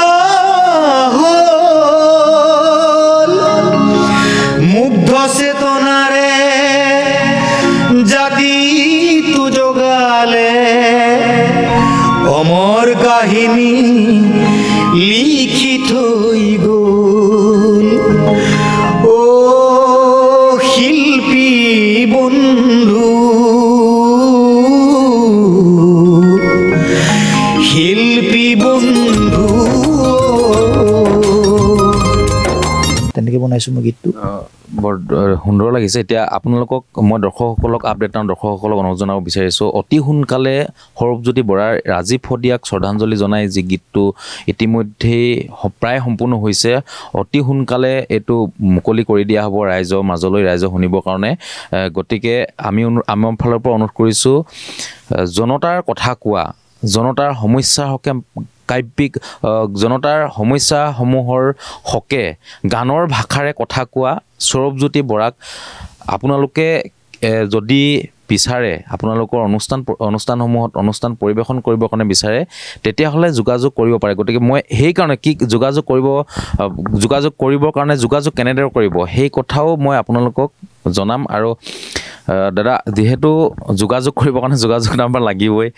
হ'ল মুগ্ধ চেতনাৰে জাতিটো জগালে অমৰ কাহিনী লিখি থৈ গ'ল ও শিল্পী বন্ধু তেনেকৈ বনাইছোঁ মই গীতটো বৰ সুন্দৰ লাগিছে এতিয়া আপোনালোকক মই দৰ্শকসকলক আপডেট দৰ্শকসকলক অনুৰোধ জনাব বিচাৰিছোঁ অতি সোনকালে সৌৰভজ্যোতি বৰাৰ ৰাজীৱ শদিয়াক শ্ৰদ্ধাঞ্জলি জনাই যি গীতটো ইতিমধ্যেই প্ৰায় সম্পূৰ্ণ হৈছে অতি সোনকালে এইটো মুকলি কৰি দিয়া হ'ব ৰাইজৰ মাজলৈ ৰাইজে শুনিবৰ কাৰণে গতিকে আমাৰ ফালৰ পৰা অনুৰোধ কৰিছোঁ জনতাৰ কথা কোৱা জনতাৰ সমস্যাৰ হকে কাব্যিক জনতাৰ সমস্যাসমূহৰ হকে গানৰ ভাষাৰে কথা কোৱা সৌৰভজ্যোতি বৰাক আপোনালোকে যদি বিচাৰে আপোনালোকৰ অনুষ্ঠানসমূহত অনুষ্ঠান পৰিবেশন কৰিবৰ কাৰণে বিচাৰে তেতিয়াহ'লে যোগাযোগ কৰিব পাৰে গতিকে মই সেইকাৰণে কি যোগাযোগ কৰিবৰ কাৰণে যোগাযোগ কেনেদৰে কৰিব সেই কথাও মই আপোনালোকক জনাম আৰু দাদা যেহেতু যোগাযোগ কৰিবৰ কাৰণে যোগাযোগ নাম্বাৰ লাগিবই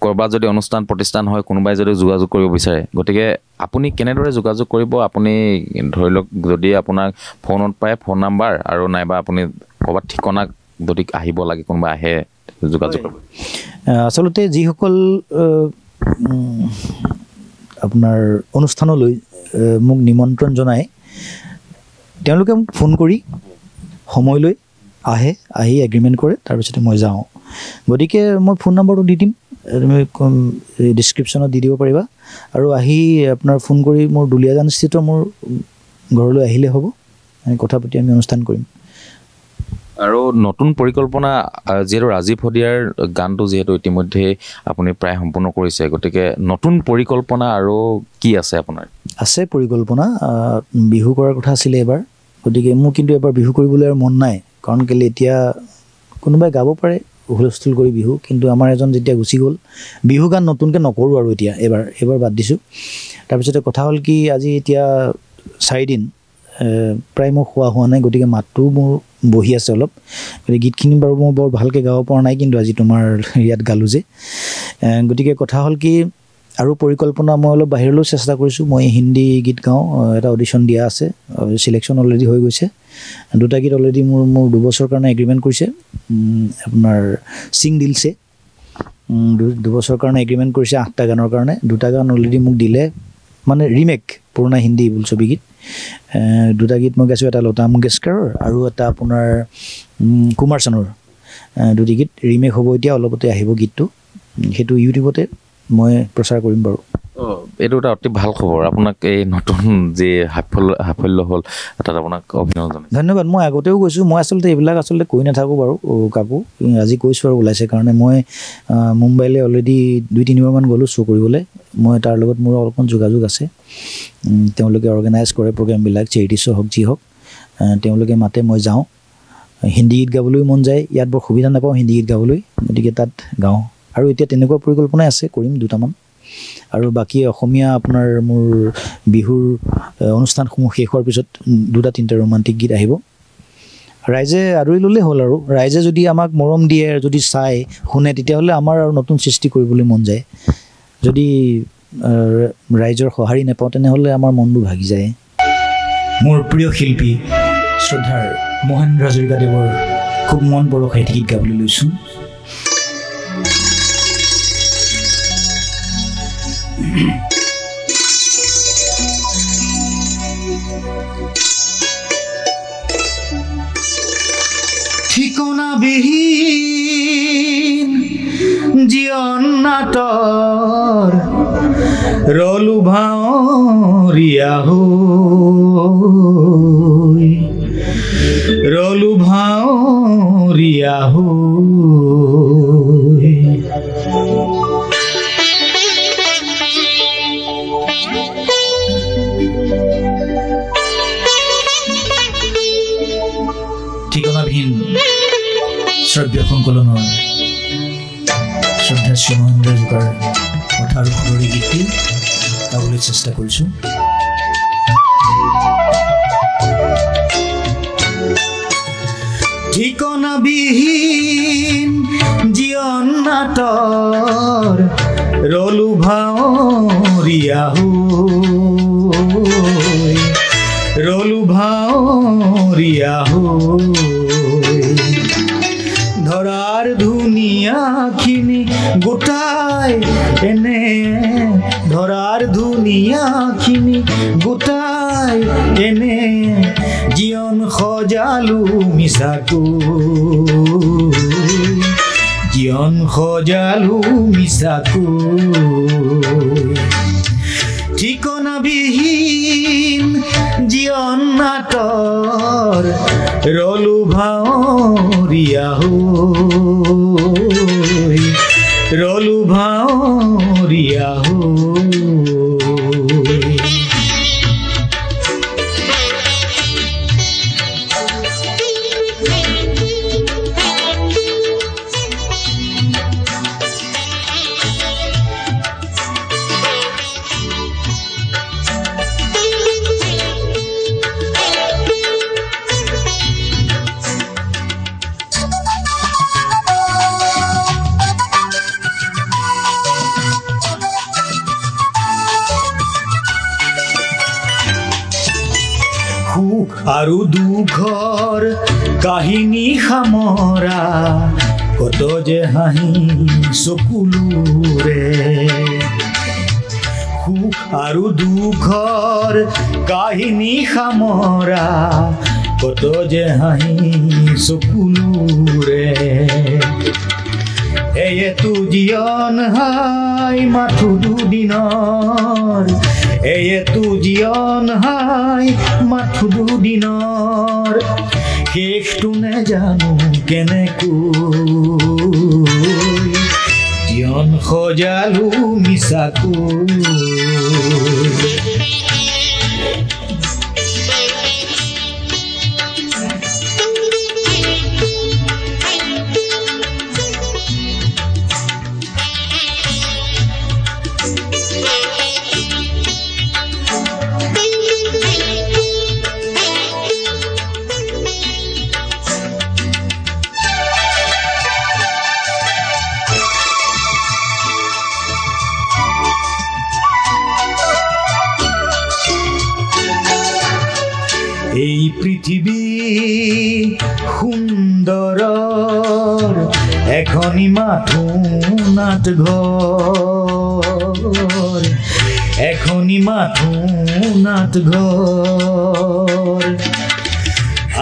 কৰবাত যদি অনুষ্ঠান প্ৰতিষ্ঠান হয় কোনোবাই যদি যোগাযোগ কৰিব বিচাৰে গতিকে আপুনি কেনেদৰে যোগাযোগ কৰিব আপুনি ধৰি লওক যদি আপোনাক ফোনত পায় ফোন নাম্বাৰ আৰু নাইবা আপুনি ক'ৰবাত ঠিকনা যদি আহিব লাগে কোনোবা আহে যোগাযোগ কৰিব আচলতে যিসকল আপোনাৰ অনুষ্ঠানলৈ মোক নিমন্ত্ৰণ জনায় তেওঁলোকে মোক ফোন কৰি সময়লৈ আহি এগ্ৰিমেণ্ট কৰে তাৰপিছতে মই যাওঁ গতিকে মই ফোন নম্বৰটো দি দিম তুমি ডিছক্ৰিপশ্যনত দি দিব পাৰিবা আৰু আহি আপোনাৰ ফোন কৰি মোৰ দুলীয়াজানস্থিত মোৰ ঘৰলৈ আহিলে হ'ব কথা পাতি আমি অনুষ্ঠান কৰিম আৰু নতুন পৰিকল্পনা যিহেতু ৰাজীৱ শদিয়াৰ গানটো যিহেতু ইতিমধ্যে আপুনি প্ৰায় সম্পূৰ্ণ কৰিছে গতিকে নতুন পৰিকল্পনা আৰু কি আছে আপোনাৰ আছে পৰিকল্পনা বিহু কৰাৰ কথা আছিলে এবাৰ গতিকে মোৰ কিন্তু এবাৰ বিহু কৰিবলৈ আৰু মন নাই কাৰণ কেলে এতিয়া কোনোবাই গাব পাৰে হুলস্থুল কৰি বিহু কিন্তু আমাৰ এজন যেতিয়া গুচি গ'ল বিহু গান নতুনকৈ নকৰোঁ আৰু এতিয়া এবাৰ বাদ দিছোঁ তাৰপিছতে কথা হ'ল কি আজি এতিয়া 4 দিন প্ৰায় মোৰ হোৱা নাই গতিকে মাতটো মোৰ বহি আছে অলপ গতিকে গীতখিনি বাৰু মই বৰ ভালকৈ গাব পৰা নাই কিন্তু আজি তোমাৰ ইয়াত গালোঁ যে গতিকে কথা হ'ল কি আৰু পৰিকল্পনা মই অলপ বাহিৰলৈ চেষ্টা কৰিছোঁ মই হিন্দী গীত গাওঁ এটা অডিশ্যন দিয়া আছে সিলেকশ্যন অলৰেডি হৈ গৈছে দুটা গীত অলৰেডি মোৰ 2 বছৰ কাৰণে এগ্ৰিমেণ্ট কৰিছে আপোনাৰ সিং দিলছে 2 বছৰ কাৰণে এগ্ৰিমেণ্ট কৰিছে 8টা গানৰ কাৰণে 2টা গান অলৰেডি মোক দিলে মানে ৰিমেক পুৰণা হিন্দী বোলছবি গীত 2টা গীত মই গাইছোঁ এটা লতা মংগেশকাৰৰ আৰু এটা আপোনাৰ কুমাৰ চানুৰ 2টি গীত ৰিমেক হ'ব এতিয়া অলপতে আহিব গীতটো সেইটো ইউটিউবতে মই প্ৰচাৰ কৰিম বাৰু এইটো এটা অতি ভাল খবৰ আপোনাক এই নতুন যে সাফল্য হ'ল তাত আপোনাক অভিনন্দন ধন্যবাদ মই আগতেও কৈছোঁ মই আচলতে এইবিলাক আচলতে কৈ নাথাকোঁ বাৰু কাকো আজি কৈছোঁ আৰু ওলাইছে কাৰণে মই মুম্বাইলৈ অলৰেডি 2-3 বাৰমান গ'লোঁ শ্ব' কৰিবলৈ মই তাৰ লগত মোৰ অলপমান যোগাযোগ আছে তেওঁলোকে অৰ্গেনাইজ কৰে প্ৰগ্ৰেমবিলাক চেৰিটি শ্ব' হওক যি হওক তেওঁলোকে মাতে মই যাওঁ হিন্দী গীত গাবলৈ মন যায় ইয়াত বৰ সুবিধা নাপাওঁ হিন্দী গীত গাবলৈ গতিকে তাত গাওঁ আৰু এতিয়া তেনেকুৱা পৰিকল্পনা আছে কৰিম 2টামান আৰু বাকি অসমীয়া আপোনাৰ মোৰ বিহুৰ অনুষ্ঠানসমূহ শেষ হোৱাৰ পিছত 2-3টা ৰোমান্টিক গীত আহিব ৰাইজে আদৰি ল'লে হ'ল আৰু ৰাইজে যদি আমাক মৰম দিয়ে যদি চাই শুনে তেতিয়াহ'লে আমাৰ আৰু নতুন সৃষ্টি কৰিবলৈ মন যায় যদি ৰাইজৰ সঁহাৰি নাপাওঁ তেনেহ'লে আমাৰ মনবোৰ ভাগি যায় মোৰ প্ৰিয় শিল্পী শ্ৰদ্ধাৰ মহেন্দ্ৰ হাজৰিকাদেৱৰ খুব মন পৰশাই গীত গাবলৈ লৈছোঁ ঠিকনা বিহীন জীৱন নাটৰ ৰলু ভাৱৰীয়া হৈ ৰলু ভাৱৰীয়া হৈ ঠিকনাবিহীন শ্ৰব্য সংকলনৰ শ্ৰদ্ধা শ্ৰী মহেন্দ্ৰ হাজৰিকাৰ কথা আৰু সুন্দৰী গীতটি গাবলৈ চেষ্টা কৰিছোঁ ঠিকনাবিহীন জীৱন নাটৰ ৰলু ভাৱৰীয়া হৈ ৰলু ভাৱৰীয়া হৈ ধৰাৰ ধুনীয়াখিনি গোটাই এনে ধৰাৰ ধুনীয়াখিনি গোটাই এনে জীৱন সজালো মিছাকৈ জীৱন সজালো মিছাকৈ ঠিকনাবিহীন জীৱন নাটৰ ৰলু ভাৱৰীয়া হৈ ৰলু ভাৱৰীয়া হৈ সুখ আৰু দুখৰ কাহিনী সামৰা কত যে হাঁহি চকুলোৰে সুখ আৰু দুখৰ কাহিনী সামৰা কত যে হাঁহি চকুলোৰে এয়েতো জীৱন হাই মাথো দুদিনৰ এয়েতো জীৱন হাই মাথো দুদিনৰ শেষটো নেজানো কেনেকৈ জীৱন সজালো মিছাকৈ এই পৃথিৱী সুন্দৰ এখনি মাথো নাট ঘৰ এখনি মাথো নাট ঘৰ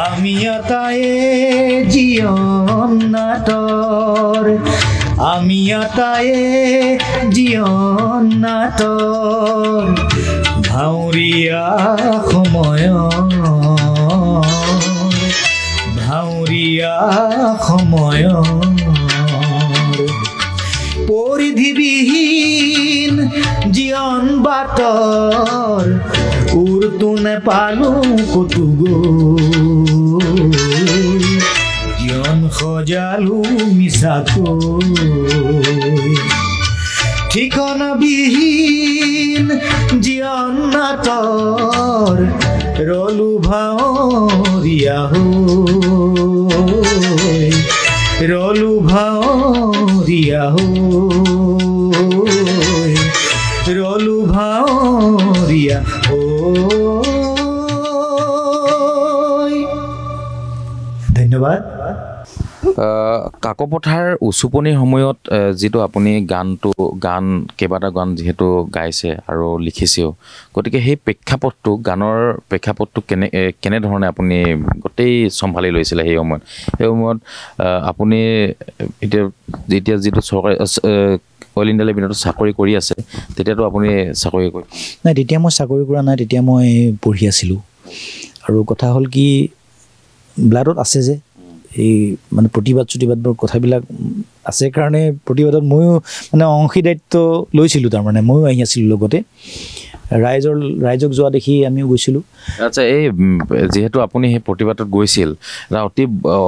আমি আটায়ে জীৱন নাটৰ আমি আটায়ে জীৱন নাটৰ ভাউৰীয়া সময়ৰ পৰিধিবিহীন জীৱন বাটৰ উৰটো নেপালো কতো গৈ জীৱন সজালো মিছাকৈ ঠিকনাবিহীন জীৱন নাটৰ ৰলো ভাৱৰীয়া হৈ ৰলো ভাৱৰীয়া হৈ ৰলো ভাৱৰীয়া হৈ ধন্যবাদ কাকপথাৰ উচুপনিৰ সময়ত যিটো আপুনি গান কেইবাটা গান যিহেতু গাইছে আৰু লিখিছেও গতিকে সেই গানৰ প্ৰেক্ষাপটটো কেনেধৰণে আপুনি গোটেই চম্ভালি লৈছিলে সেই সময়ত আপুনি যেতিয়া যিটো চৰকাৰী অইল ইণ্ডিয়া লেভিনতো চাকৰি কৰি আছে তেতিয়াতো আপুনি চাকৰি কৰি নাই তেতিয়া মই চাকৰি কৰা নাই তেতিয়া মই পঢ়ি আছিলোঁ আৰু কথা হ'ল কি ব্লাডত আছে যে এই মানে প্ৰতিবাদৰ কথাবিলাক আছে কাৰণে প্ৰতিবাদত ময়ো মানে অংশীদাৰিত্ব লৈছিলোঁ তাৰমানে ময়ো আহি আছিলোঁ লগতে ৰাইজক যোৱা দেখি আমিও গৈছিলোঁ আচ্ছা এই যিহেতু আপুনি সেই প্ৰতিবাদত গৈছিল এটা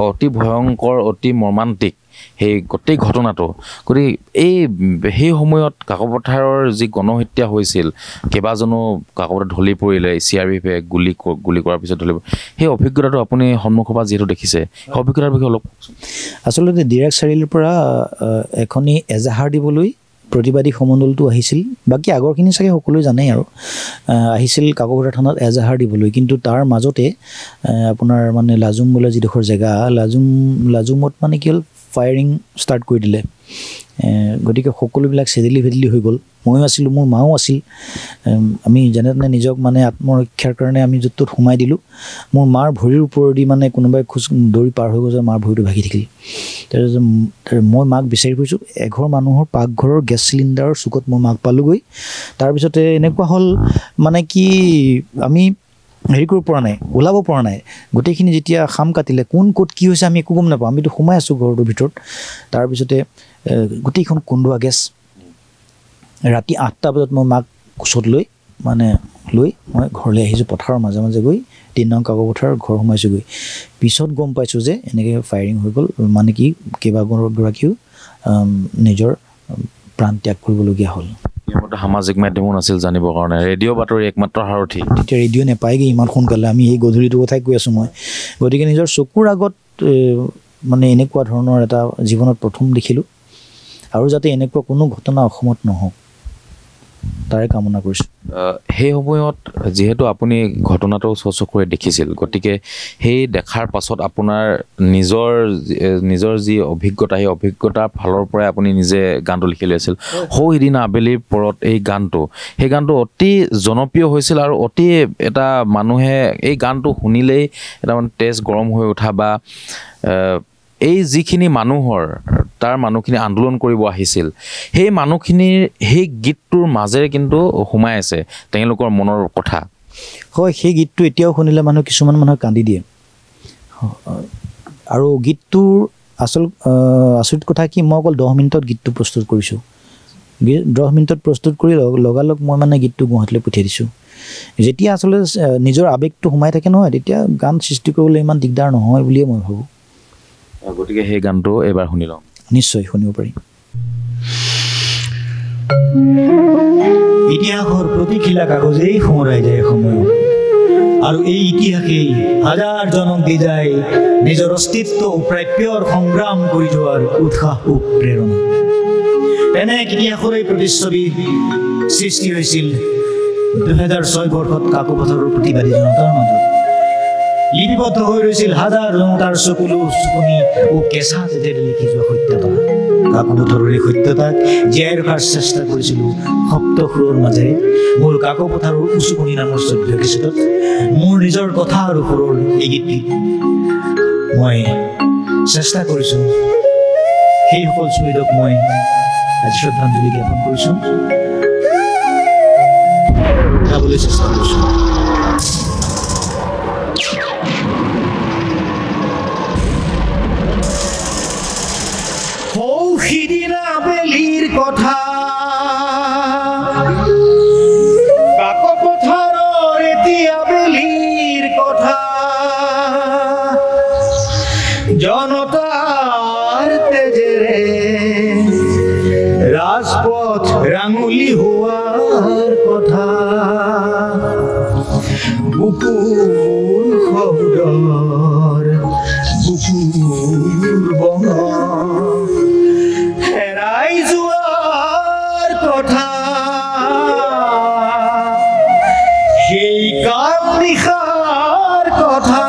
অতি ভয়ংকৰ অতি মৰ্মান্তিক সেই গোটেই ঘটনাটো গতিকে সেই সময়ত কাকপথাৰৰ যি গণহত্যা হৈছিল কেইবাজনো কাকপথাৰত ঢলি পৰিলে CRPFে গুলি কৰাৰ পিছত ঢলি সেই অভিজ্ঞতাটো আপুনি সন্মুখৰ পৰা যিহেতু দেখিছে সেই অভিজ্ঞতাৰ বিষয়ে অলপ আচলতে ডিৰেক্ট চাৰিআলিৰ পৰা এখনি এজাহাৰ দিবলৈ প্ৰতিবাদী সমণ্ডলটো আহিছিল বাকী আগৰখিনি চাগে সকলোৱে জানেই আৰু আহিছিল কাকপথাৰ থানাত এজাহাৰ দিবলৈ কিন্তু তাৰ মাজতে আপোনাৰ মানে লাজুম বোলা যিডোখৰ জেগা লাজুমত মানে কি হ'ল ফায়াৰিং ষ্টাৰ্ট কৰি দিলে গতিকে সকলোবিলাক চেদেলি হৈ গ'ল ময়ো আছিলোঁ মোৰ মাও আছিল আমি যেনে তেনে নিজক মানে আত্মৰক্ষাৰ কাৰণে আমি য'ত ত'ত সোমাই দিলোঁ মোৰ মাৰ ভৰিৰ ওপৰেদি মানে কোনোবাই খোজ দৌৰি পাৰ হৈ গৈছে মাৰ ভৰিটো ভাগি থাকিল তাৰপিছত মই মাক বিচাৰি ফুৰিছোঁ এঘৰ মানুহৰ পাকঘৰৰ গেছ চিলিণ্ডাৰৰ চুকত মই মাক পালোঁগৈ তাৰপিছতে এনেকুৱা হ'ল মানে কি আমি হেৰি কৰিব পৰা নাই ওলাব পৰা নাই গোটেইখিনি যেতিয়া খাম কাটিলে কোন ক'ত কি হৈছে আমি একো গম নাপাওঁ আমিতো সোমাই আছোঁ ঘৰটোৰ ভিতৰত তাৰপিছতে গোটেইখন কন্দুৱা গেছ ৰাতি 8টা বজাত মই মাক কোচত লৈ মই ঘৰলৈ আহিছোঁ পথাৰৰ মাজে মাজে গৈ 3 নং কাকপথাৰৰ ঘৰ সোমাইছোঁগৈ পিছত গম পাইছোঁ যে এনেকৈ ফায়াৰিং হৈ গ'ল মানে কি কেইবাগৰাকীও নিজৰ প্ৰাণ ত্যাগ কৰিবলগীয়া হ'ল সামাজিক মাধ্যমো নাছিল জানিবৰ কাৰণে ৰেডিঅ' বাতৰি একমাত্ৰ সাৰথি তেতিয়া ৰেডিঅ' নাপায়গৈ ইমান সোনকালে আমি এই গধূলিটোৰ কথাই কৈ আছোঁ মই গতিকে নিজৰ চকুৰ আগত মানে এনেকুৱা ধৰণৰ এটা জীৱনত প্ৰথম দেখিলোঁ আৰু যাতে এনেকুৱা কোনো ঘটনা অসমত নহওক তাৰে কামনা কৰিছোঁ সেই সময়ত যিহেতু আপুনি ঘটনাটো চকুৰে দেখিছিল গতিকে সেই দেখাৰ পাছত আপোনাৰ নিজৰ যি অভিজ্ঞতা সেই অভিজ্ঞতাৰ ফালৰ পৰাই আপুনি নিজে গানটো লিখি লৈছিল সেইদিনা আবেলিৰ পৰত সেই গানটো অতি জনপ্ৰিয় হৈছিল আৰু অতি এটা মানুহে এই গানটো শুনিলেই এটা মানে তেজ গৰম হৈ উঠা বা এই যিখিনি মানুহখিনি আন্দোলন কৰিব আহিছিল সেই মানুহখিনিৰ সেই গীতটোৰ মাজেৰে কিন্তু সোমাই আছে তেওঁলোকৰ মনৰ কথা হয় সেই গীতটো এতিয়াও শুনিলে কিছুমান মানুহে কান্দি দিয়ে আৰু গীতটোৰ আচৰিত কথা কি মই অকল 10 মিনিটত গীতটো প্ৰস্তুত কৰিছোঁ 10 মিনিটত প্ৰস্তুত কৰি লগালগ মই মানে গীতটো গুৱাহাটীলৈ পঠিয়াই দিছোঁ যেতিয়া আচলতে নিজৰ আৱেগটো সোমাই থাকে নহয় তেতিয়া গান সৃষ্টি কৰিবলৈ ইমান দিগদাৰ নহয় বুলিয়ে মই ভাবোঁ গতিকে সেই গানটো এবাৰ শুনি লওঁ নিশ্চয় শুনিব পাৰিম ইতিহাসৰ প্ৰতিখিলা কাগজেই সোঁৱৰাই যায় সময়ত আৰু এই ইতিহাসেই হাজাৰজনক দি যায় নিজৰ অস্তিত্ব প্ৰাপ্যৰ সংগ্ৰাম কৰি যোৱাৰ উৎসাহ প্ৰেৰণা তেনে ইতিহাসৰে প্ৰতিচ্ছবি সৃষ্টি হৈছিল 2006 বৰ্ষত কাকপথাৰৰ প্ৰতিবাদী জনতাৰ মাজত লিপিবদ্ধ হৈ ৰৈছিল হাজাৰ জনতাৰ চকুলো চুকনি ও কেঁচা তেজেৰে লিখি যোৱা সত্যতা। কাকপথাৰৰ এই সত্যতাক জীয়াই ৰখাৰ চেষ্টা কৰিছিলোঁ সপ্তসুৰৰ মাজেৰে মোৰ কাকপথাৰৰ উচুকনি নামৰ 14 কেছেটত মোৰ নিজৰ কথা আৰু সুৰৰ এই গীতটি মই চেষ্টা কৰিছোঁ। সেই সকল শ্বহীদক মই আজি শ্ৰদ্ধাঞ্জলি জ্ঞাপন কৰিছোঁ, গাবলৈ চেষ্টা কৰিছোঁ। সিদিনা বেলিৰ কথা কাকপথাৰৰ এতিয়া বেলিৰ কথা জনতাৰ তেজেৰে ৰাজপথ ৰাঙুলি হোৱাৰ কথা বুকুৰ শব্দৰ বুকুৰ বঙা হেৰাই যোৱাৰ কথা সেই কাল নিশাৰ কথা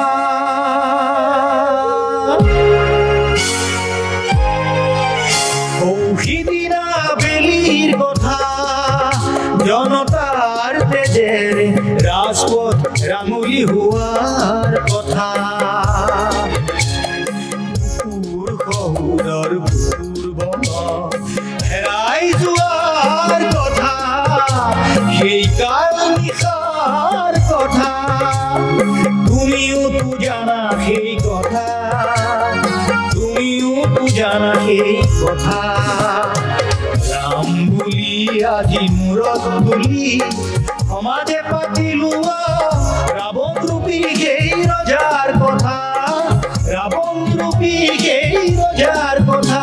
সিদিনা বেলিৰ কথা জনতাৰ তেজেৰে ৰাজপথ ৰাঙুলি হোৱাৰ কথা বুকুৰ শব্দৰ হেৰাই যোৱাৰ কথা সেই কাল নিশাৰ কথা তুমিও তো জানা সেই কথা তুমিও তো জানা সেই কথা ৰাম বুলি আজি মূৰত তুলি সমাজে পাতিলোৱা ৰাৱণ ৰূপী সেই ৰজাৰ কথা ৰাৱণ ৰূপী সেই ৰজাৰ কথা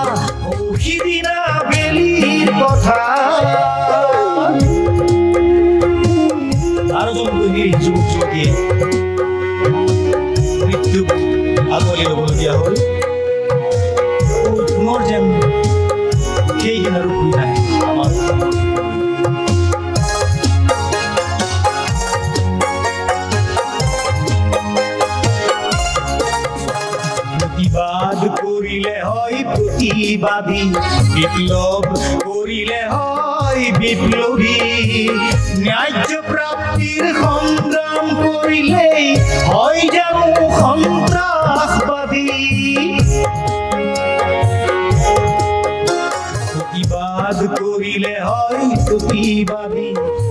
সিদিনা বেলিৰ কথা আৰু জনগোষ্ঠীৰ যুৱক যুৱতীয়ে মৃত্যুক আঁকোৱালি ল'বলগীয়া হ'ল পুনৰ যেন সেইদিন আৰু ঘূৰি নাহে আমাৰ প্ৰতিবাদ কৰিলে হয় প্ৰতিবাদী বিপ্লৱ কৰিলে হয় বিপ্লৱী ন্যায্য প্ৰাপ্তিৰ সংগ্ৰাম কৰিলেই হয় জানো সন্ত্ৰাসবাদী প্ৰতিবাদ কৰিলে হয় প্ৰতিবাদী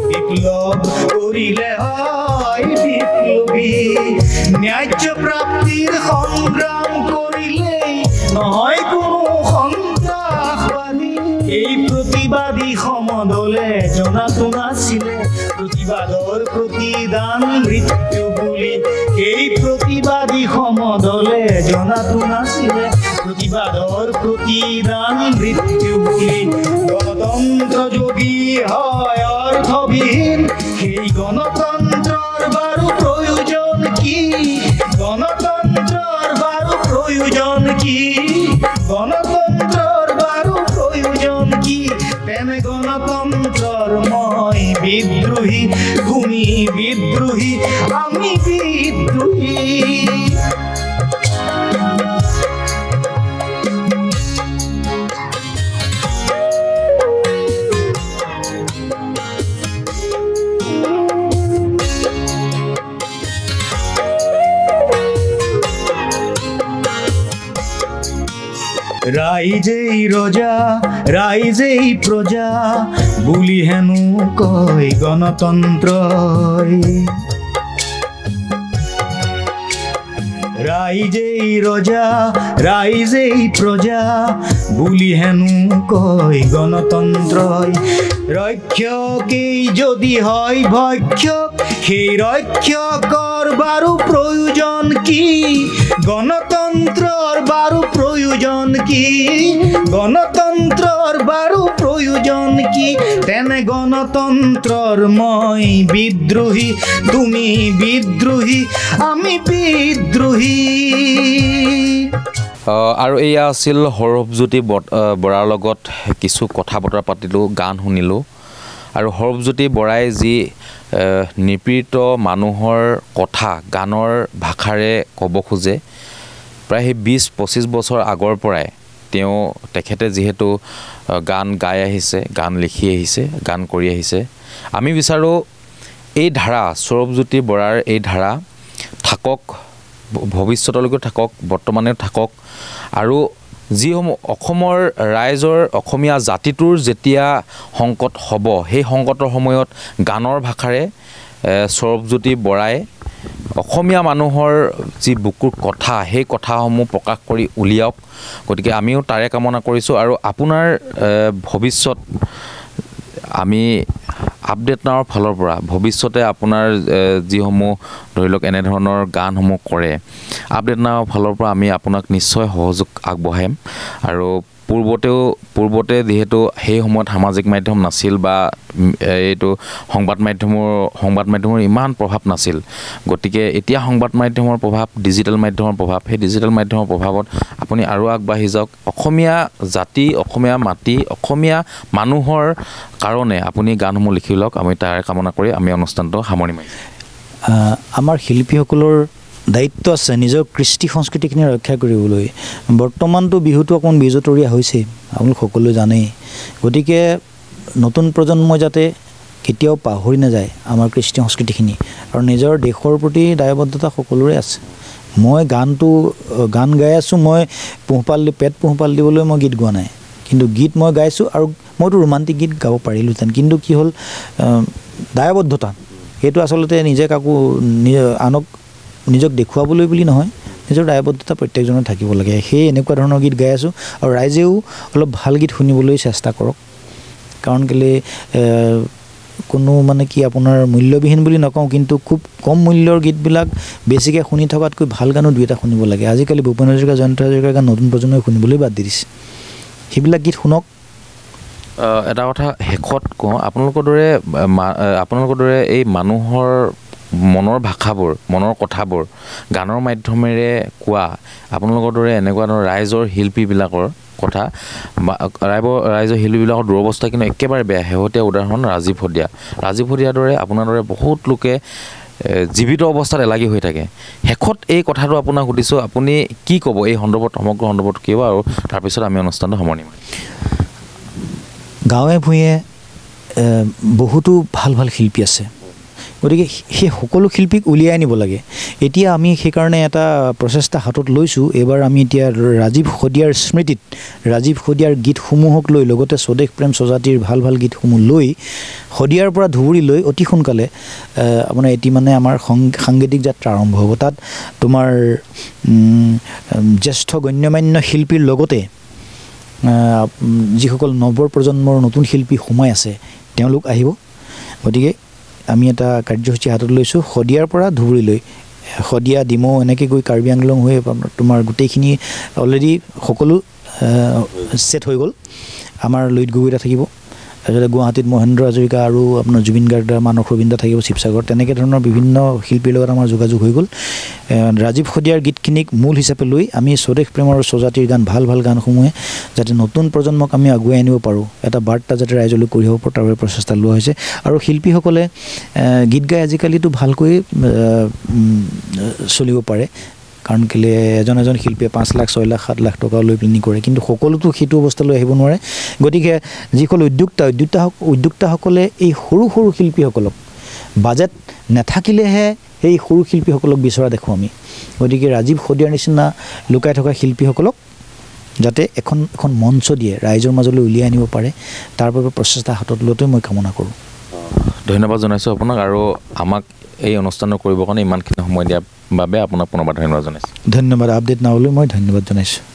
বিপ্লৱ কৰিলে হয় বিপ্লৱী ন্যায্য প্ৰাপ্তিৰ সংগ্ৰাম কৰিলেই নহয় কোনো সন্ত্ৰাসবাদী এই প্ৰতিবাদী সমদলে জনাতো নাছিলে প্ৰতিবাদৰ প্ৰতিদান মৃত্যু বুলি এই প্ৰতিবাদী সমদলে জনাতো নাছিলে প্ৰতিবাদৰ প্ৰতিদান মৃত্যু বুলি গণতন্ত্ৰ যোগী হয় অৰ্থবিহীন সেই গণতন্ত্ৰৰ বাৰু প্ৰয়োজন কি গণতন্ত্ৰৰ বাৰু প্ৰয়োজন কি গণতন্ত্ৰৰ বাৰু প্ৰয়োজন কি তেনে গণতন্ত্ৰৰ মই বিদ্ৰোহী তুমি বিদ্ৰোহী আমি বিদ্ৰোহী ৰাইজেই ৰজা ৰাইজেই প্ৰজা বুলি হেনো কয় গণতন্ত্ৰই ৰাইজেই ৰজা ৰাইজেই প্ৰজা বুলি হেনো কয় গণতন্ত্ৰই ৰক্ষকেই যদি হয় ভক্ষক সেই ৰক্ষকৰ বাৰু প্ৰয়োজন কি গণতন্ত্ৰৰ বাৰু প্ৰয়োজন কি গণতন্ত্ৰৰ বাৰু প্ৰয়োজন কি তেনে গণতন্ত্ৰৰ মই বিদ্ৰোহী তুমি বিদ্ৰোহী আমি বিদ্ৰোহী আৰু এয়া আছিল সৌৰভজ্যোতি বৰাৰ লগত কিছু কথা বতৰা পাতিলোঁ গান শুনিলোঁ আৰু সৌৰভজ্যোতি বৰাই যি নিপীড়িত মানুহৰ কথা গানৰ ভাষাৰে ক'ব খোজে প্ৰায় সেই 20-25 বছৰ আগৰ পৰাই তেখেতে যিহেতু গান গাই আহিছে গান লিখি আহিছে গান কৰি আহিছে আমি বিচাৰোঁ এই ধাৰা সৌৰভজ্যোতি বৰাৰ এই ধাৰা থাকক ভৱিষ্যতলৈকে থাকক বৰ্তমানেও থাকক আৰু যিসমূহ অসমৰ ৰাইজৰ অসমীয়া জাতিটোৰ যেতিয়া সংকট হ'ব সেই সংকটৰ সময়ত গানৰ ভাষাৰে সৌৰভজ্যোতি বৰাই অসমীয়া মানুহৰ যি বুকুৰ কথা সেই কথাসমূহ প্ৰকাশ কৰি উলিয়াওক গতিকে আমিও তাৰে কামনা কৰিছোঁ আৰু আপোনাৰ ভৱিষ্যত আমি আপডেট নাওৰ ফালৰ পৰা ভৱিষ্যতে আপোনাৰ যিসমূহ ধৰি লওক এনেধৰণৰ গানসমূহ কৰে আপডেট নাওৰ ফালৰ পৰা আমি আপোনাক নিশ্চয় সহযোগ আগবঢ়াম আৰু পূৰ্বতে যিহেতু সেই সময়ত সামাজিক মাধ্যম নাছিল বা এইটো সংবাদ মাধ্যমৰ ইমান প্ৰভাৱ নাছিল গতিকে এতিয়া সংবাদ মাধ্যমৰ প্ৰভাৱ ডিজিটেল মাধ্যমৰ প্ৰভাৱ সেই ডিজিটেল মাধ্যমৰ প্ৰভাৱত আপুনি আৰু আগবাঢ়ি যাওক অসমীয়া জাতি অসমীয়া মাটি অসমীয়া মানুহৰ কাৰণে আপুনি গানসমূহ লিখি লওক আমি তাৰ কামনা কৰি আমি অনুষ্ঠানটো সামৰণি মাৰিছোঁ আমাৰ শিল্পীসকলৰ দায়িত্ব আছে নিজৰ কৃষ্টি সংস্কৃতিখিনি ৰক্ষা কৰিবলৈ বৰ্তমানটো বিহুটো অকণমান বিজতৰীয়া হৈছে আপোনালোক সকলোৱে জানেই গতিকে নতুন প্ৰজন্মই যাতে কেতিয়াও পাহৰি নাযায় আমাৰ কৃষ্টি সংস্কৃতিখিনি আৰু নিজৰ দেশৰ প্ৰতি দায়বদ্ধতা সকলোৰে আছে মই গান গাই আছোঁ মই পেট পোহপাল দিবলৈ মই গীত গোৱা নাই কিন্তু গীত মই গাইছোঁ আৰু মইতো ৰোমান্টিক গীত গাব পাৰিলোহেঁতেন কিন্তু কি হ'ল দায়বদ্ধতা সেইটো আচলতে নিজে কাকো আনক নিজক দেখুৱাবলৈ বুলি নহয় নিজৰ দায়বদ্ধতা প্ৰত্যেকজনৰ থাকিব লাগে সেই এনেকুৱা ধৰণৰ গীত গাই আছোঁ আৰু ৰাইজেও অলপ ভাল গীত শুনিবলৈ চেষ্টা কৰক কাৰণ কেলৈ কোনো মানে কি আপোনাৰ মূল্যবিহীন বুলি নকওঁ কিন্তু খুব কম মূল্যৰ গীতবিলাক বেছিকৈ শুনি থকাতকৈ ভাল গানো দুই এটা শুনিব লাগে আজিকালি ভূপেন হাজৰিকা জয়ন্ত হাজৰিকাৰ গান নতুন প্ৰজন্মই শুনিবলৈ বাদ দি দিছে সেইবিলাক গীত শুনক এটা কথা শেষত কওঁ আপোনালোকৰ দৰে এই মানুহৰ মনৰ ভাষাবোৰ মনৰ কথাবোৰ গানৰ মাধ্যমেৰে কোৱা আপোনালোকৰ দৰে এনেকুৱা ধৰণৰ ৰাইজৰ শিল্পীবিলাকৰ কথা ৰাইজৰ শিল্পীবিলাকৰ দুৰৱস্থা কিন্তু একেবাৰে বেয়া শেহতীয়া উদাহৰণ ৰাজীৱ শদিয়াৰ দৰে আপোনাৰ দৰে বহুত লোকে জীৱিত অৱস্থাত এলাগী হৈ থাকে শেষত এই কথাটো আপোনাক সুধিছোঁ আপুনি কি ক'ব এই সন্দৰ্ভত সমগ্ৰ সন্দৰ্ভত কি হ'ব আৰু তাৰপিছত আমি অনুষ্ঠানটো সামৰণি মাৰিম গাঁৱে ভূঞে বহুতো ভাল ভাল শিল্পী আছে গতিকে সেই সকলো শিল্পীক উলিয়াই আনিব লাগে এতিয়া আমি সেইকাৰণে এটা প্ৰচেষ্টা হাতত লৈছোঁ এইবাৰ আমি এতিয়া ৰাজীৱ শদিয়াৰ স্মৃতিত ৰাজীৱ শদিয়াৰ গীতসমূহক লৈ লগতে স্বদেশ প্ৰেম স্বজাতিৰ ভাল ভাল গীতসমূহ লৈ শদিয়াৰ পৰা ধুবুৰীলৈ অতি সোনকালে আপোনাৰ এটি মানে আমাৰ সাংগীতিক যাত্ৰা আৰম্ভ হ'ব তাত তোমাৰ জ্যেষ্ঠ গণ্যমান্য শিল্পীৰ লগতে যিসকল নৱ প্ৰজন্মৰ নতুন শিল্পী সোমাই আছে তেওঁলোক আহিব গতিকে আমি এটা কাৰ্যসূচী হাতত লৈছোঁ শদিয়াৰ পৰা ধুবুৰীলৈ শদিয়া ডিমৌ এনেকৈ গৈ কাৰ্বি আংলং হৈ তোমাৰ গোটেইখিনি অলৰেডি সকলো ছেট হৈ গ'ল আমাৰ ললিত গগৈ থাকিব তাৰপিছতে গুৱাহাটীত মহেন্দ্ৰ হাজৰিকা আৰু আপোনাৰ জুবিন গাৰ্গ মানস ৰবীন্দ্ৰ থাকিব শিৱসাগৰ তেনেকৈ ধৰণৰ বিভিন্ন শিল্পীৰ লগত আমাৰ যোগাযোগ হৈ গ'ল ৰাজীৱ শদিয়াৰ গীতখিনিক মূল হিচাপে লৈ আমি স্বদেশ প্ৰেমৰ স্বজাতিৰ গান ভাল ভাল গানসমূহে যাতে নতুন প্ৰজন্মক আমি আগুৱাই আনিব পাৰোঁ এটা বাৰ্তা যাতে ৰাইজলৈ কঢ়িয়াব পাৰোঁ তাৰ বাবে প্ৰচেষ্টা লোৱা হৈছে আৰু শিল্পীসকলে গীত গাই আজিকালিতো ভালকৈ চলিব পাৰে কাৰণ কেলৈ এজন শিল্পীয়ে 5 লাখ 6 লাখ 7 লাখ টকা লৈ পিনি কৰে কিন্তু সকলোতো সেইটো অৱস্থালৈ আহিব নোৱাৰে গতিকে যিসকল উদ্যোক্তাসকলে এই সৰু সৰু শিল্পীসকলক বাজেট নাথাকিলেহে সেই সৰু শিল্পীসকলক বিচৰা দেখোঁ আমি গতিকে ৰাজীৱ শদিয়াৰ নিচিনা লুকাই থকা শিল্পীসকলক যাতে এখন মঞ্চ দিয়ে ৰাইজৰ মাজলৈ উলিয়াই আনিব পাৰে তাৰ বাবে প্ৰচেষ্টা হাতত লোৱাটো মই কামনা কৰোঁ ধন্যবাদ জনাইছোঁ আপোনাক আৰু আমাক এই অনুষ্ঠান কৰিবৰ কাৰণে ইমানখিনি সময় দিয়াৰ বাবে আপোনাক পুনৰবাৰ ধন্যবাদ জনাইছোঁ ধন্যবাদ আপডেট নাওলৈ মই ধন্যবাদ জনাইছোঁ